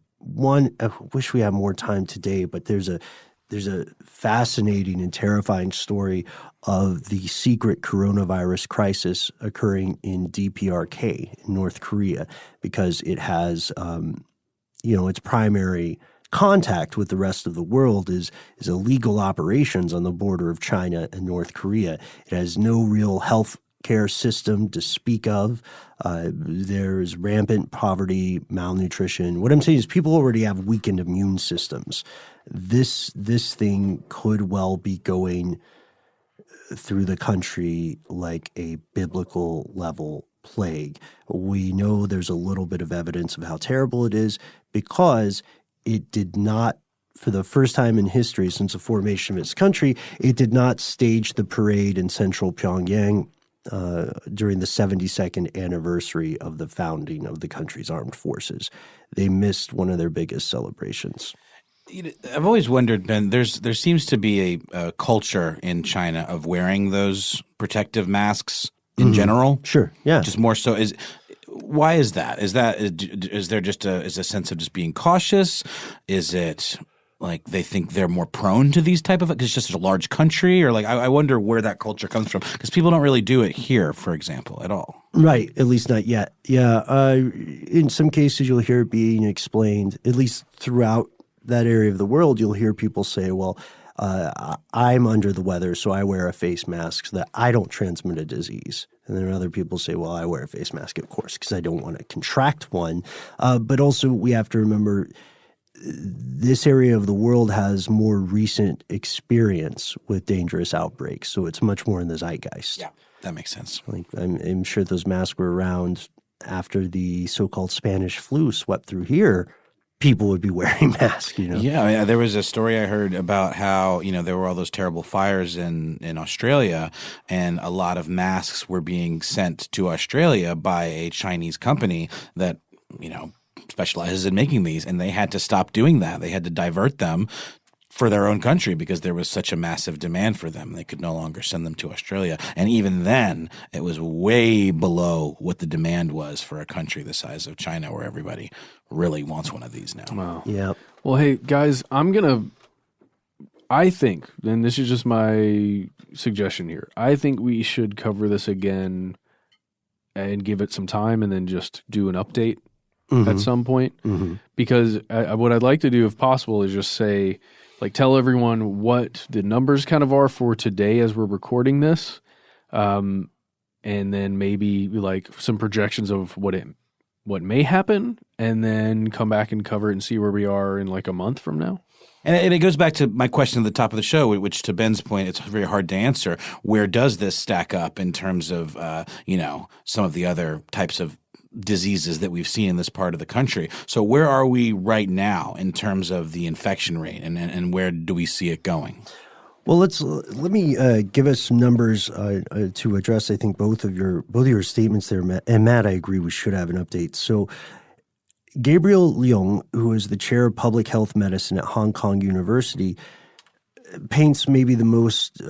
Speaker 2: wish we had more time today, but there's a fascinating and terrifying story of the secret coronavirus crisis occurring in DPRK in North Korea, because it has, its primary contact with the rest of the world is illegal operations on the border of China and North Korea. It has no real health care system to speak of. There's rampant poverty, malnutrition. What I'm saying is people already have weakened immune systems. This thing could well be going through the country like a biblical level plague. We know there's a little bit of evidence of how terrible it is because it did not, for the first time in history since the formation of its country, it did not stage the parade in central Pyongyang during the 72nd anniversary of the founding of the country's armed forces. They missed one of their biggest celebrations.
Speaker 3: I've always wondered, Ben, there seems to be a culture in China of wearing those protective masks in general.
Speaker 1: Sure, yeah.
Speaker 3: Just more so. Why is that? Is there just a sense of just being cautious? Is it like they think they're more prone to these type of – because it's just a large country? Or like I wonder where that culture comes from, because people don't really do it here, for example, at all.
Speaker 1: Right, at least not yet. Yeah, in some cases you'll hear it being explained, at least throughout that area of the world, you'll hear people say, well, I'm under the weather, so I wear a face mask so that I don't transmit a disease. And then other people say, well, I wear a face mask, of course, because I don't want to contract one. But also we have to remember this area of the world has more recent experience with dangerous outbreaks, so it's much more in the zeitgeist.
Speaker 3: Yeah, that makes sense.
Speaker 1: Like I'm sure those masks were around after the so-called Spanish flu swept through here. People would be wearing masks, you know?
Speaker 3: Yeah, I mean, there was a story I heard about how, there were all those terrible fires in Australia, and a lot of masks were being sent to Australia by a Chinese company that, specializes in making these, and they had to stop doing that. They had to divert them for their own country because there was such a massive demand for them. They could no longer send them to Australia. And even then, it was way below what the demand was for a country the size of China, where everybody really wants one of these now.
Speaker 2: Wow.
Speaker 1: Yeah.
Speaker 2: Well, hey, guys, I think, and this is just my suggestion here, I think we should cover this again and give it some time and then just do an update at some point. Because what I'd like to do, if possible, is just say, like tell everyone what the numbers kind of are for today as we're recording this, and then maybe like some projections of what may happen, and then come back and cover it and see where we are in like a month from now?
Speaker 3: And it goes back to my question at the top of the show, which to Ben's point, it's very hard to answer. Where does this stack up in terms of, some of the other types of diseases that we've seen in this part of the country? So where are we right now in terms of the infection rate, and where do we see it going?
Speaker 1: Well, let me give us some numbers to address, I think, both of your statements there, Matt. And Matt, I agree we should have an update. So Gabriel Leung, who is the chair of public health medicine at Hong Kong University, paints maybe the most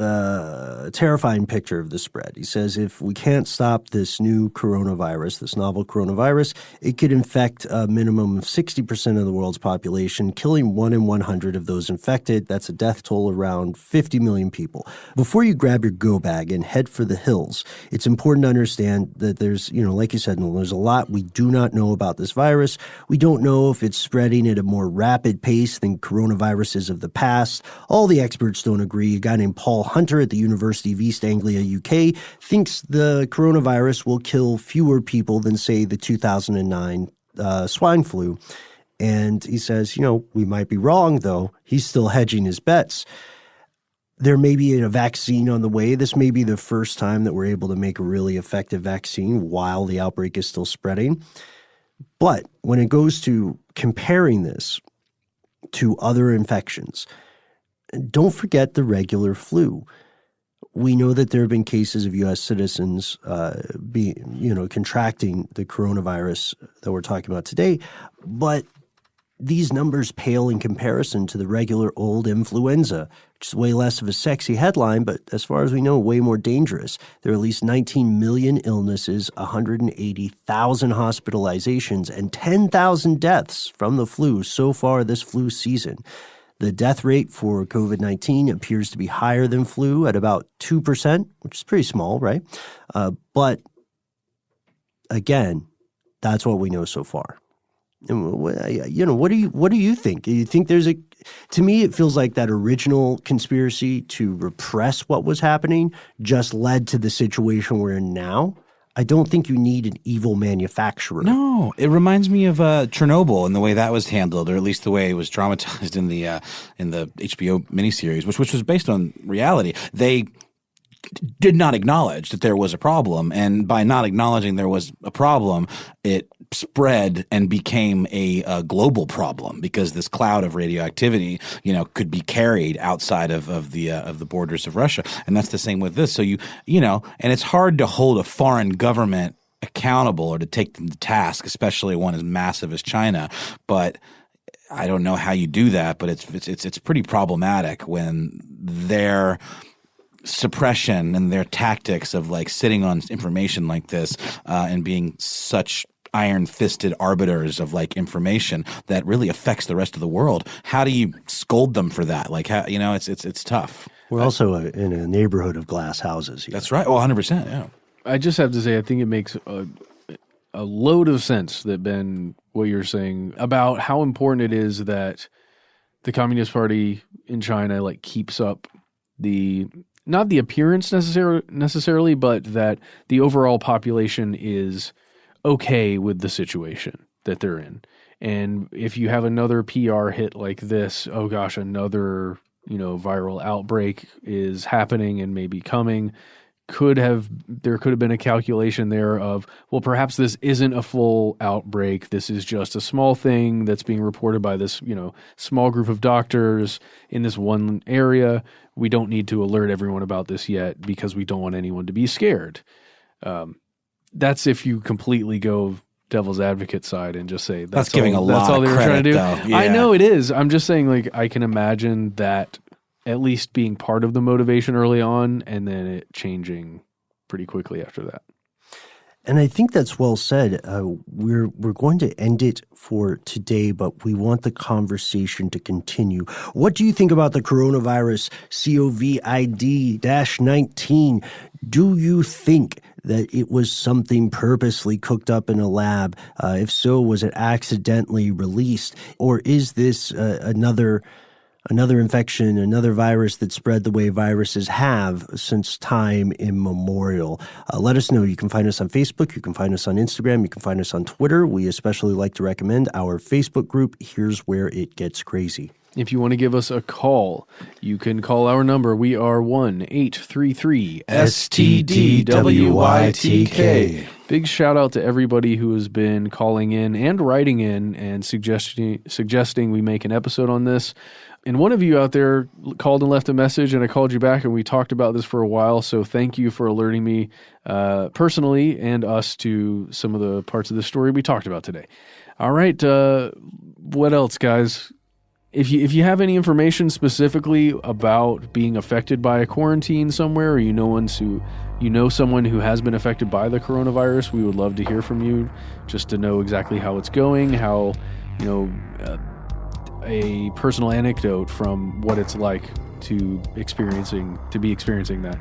Speaker 1: terrifying picture of the spread. He says if we can't stop this new coronavirus, this novel coronavirus, it could infect a minimum of 60% of the world's population, killing 1 in 100 of those infected. That's a death toll around 50 million people. Before you grab your go bag and head for the hills, it's important to understand that there's, like you said, there's a lot we do not know about this virus. We don't know if it's spreading at a more rapid pace than coronaviruses of the past. All the experts don't agree. A guy named Paul Hunter at the University of East Anglia, UK, thinks the coronavirus will kill fewer people than, say, the 2009 swine flu. And he says, we might be wrong, though. He's still hedging his bets. There may be a vaccine on the way. This may be the first time that we're able to make a really effective vaccine while the outbreak is still spreading. But when it goes to comparing this to other infections, don't forget the regular flu. We know that there have been cases of U.S. citizens contracting the coronavirus that we're talking about today, but these numbers pale in comparison to the regular old influenza, which is way less of a sexy headline, but as far as we know, way more dangerous. There are at least 19 million illnesses, 180,000 hospitalizations, and 10,000 deaths from the flu so far this flu season. The death rate for COVID-19 appears to be higher than flu at about 2%, which is pretty small, right? But again, that's what we know so far. And, what do you think? Do you think to me, it feels like that original conspiracy to repress what was happening just led to the situation we're in now. I don't think you need an evil manufacturer.
Speaker 3: No, it reminds me of Chernobyl and the way that was handled, or at least the way it was dramatized in the HBO miniseries, which was based on reality. They did not acknowledge that there was a problem, and by not acknowledging there was a problem, it spread and became a global problem because this cloud of radioactivity, could be carried outside of the borders of Russia, and that's the same with this. So and it's hard to hold a foreign government accountable or to take them to task, especially one as massive as China. But I don't know how you do that, but it's pretty problematic when their suppression and their tactics of like sitting on information like this and being such iron-fisted arbiters of like information that really affects the rest of the world. How do you scold them for that? Like, how, it's tough.
Speaker 1: We're also in a neighborhood of glass houses here.
Speaker 3: That's right. Oh, 100%. Yeah.
Speaker 2: I just have to say, I think it makes a load of sense that, Ben, what you're saying about how important it is that the Communist Party in China like keeps up not the appearance necessarily, but that the overall population is okay with the situation that they're in. And if you have another PR hit like this, oh gosh, another, viral outbreak is happening and maybe coming, there could have been a calculation there of, well, perhaps this isn't a full outbreak. This is just a small thing that's being reported by this, small group of doctors in this one area. We don't need to alert everyone about this yet because we don't want anyone to be scared. That's if you completely go devil's advocate side and just say that's
Speaker 3: giving
Speaker 2: all,
Speaker 3: a lot
Speaker 2: that's all
Speaker 3: of
Speaker 2: they were
Speaker 3: credit,
Speaker 2: trying to do.
Speaker 3: though. Yeah.
Speaker 2: I know it is. I'm just saying, like, I can imagine that at least being part of the motivation early on and then it changing pretty quickly after that.
Speaker 1: And I think that's well said. We're going to end it for today, but we want the conversation to continue. What do you think about the coronavirus COVID-19? Do you think that it was something purposely cooked up in a lab? If so, was it accidentally released? Or is this another another infection, another virus that spread the way viruses have since time immemorial. Let us know. You can find us on Facebook. You can find us on Instagram. You can find us on Twitter. We especially like to recommend our Facebook group, Here's Where It Gets Crazy.
Speaker 2: If you want to give us a call, you can call our number. We are 1-833-STDWYTK. Big shout out to everybody who has been calling in and writing in and suggesting we make an episode on this. And one of you out there called and left a message, and I called you back, and we talked about this for a while. So thank you for alerting me personally and us to some of the parts of the story we talked about today. All right, what else, guys? If you have any information specifically about being affected by a quarantine somewhere, or you know someone who has been affected by the coronavirus, we would love to hear from you, just to know exactly how it's going, how, a personal anecdote from what it's like to be experiencing that.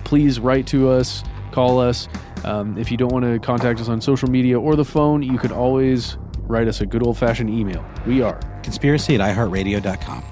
Speaker 2: Please write to us, call us. If you don't want to contact us on social media or the phone, you could always write us a good old-fashioned email. We are
Speaker 3: conspiracy@iHeartRadio.com.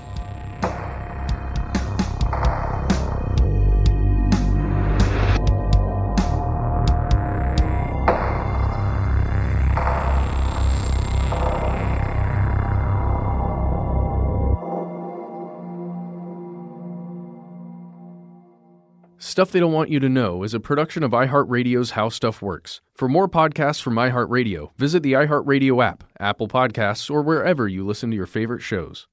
Speaker 2: Stuff They Don't Want You to Know is a production of iHeartRadio's How Stuff Works. For more podcasts from iHeartRadio, visit the iHeartRadio app, Apple Podcasts, or wherever you listen to your favorite shows.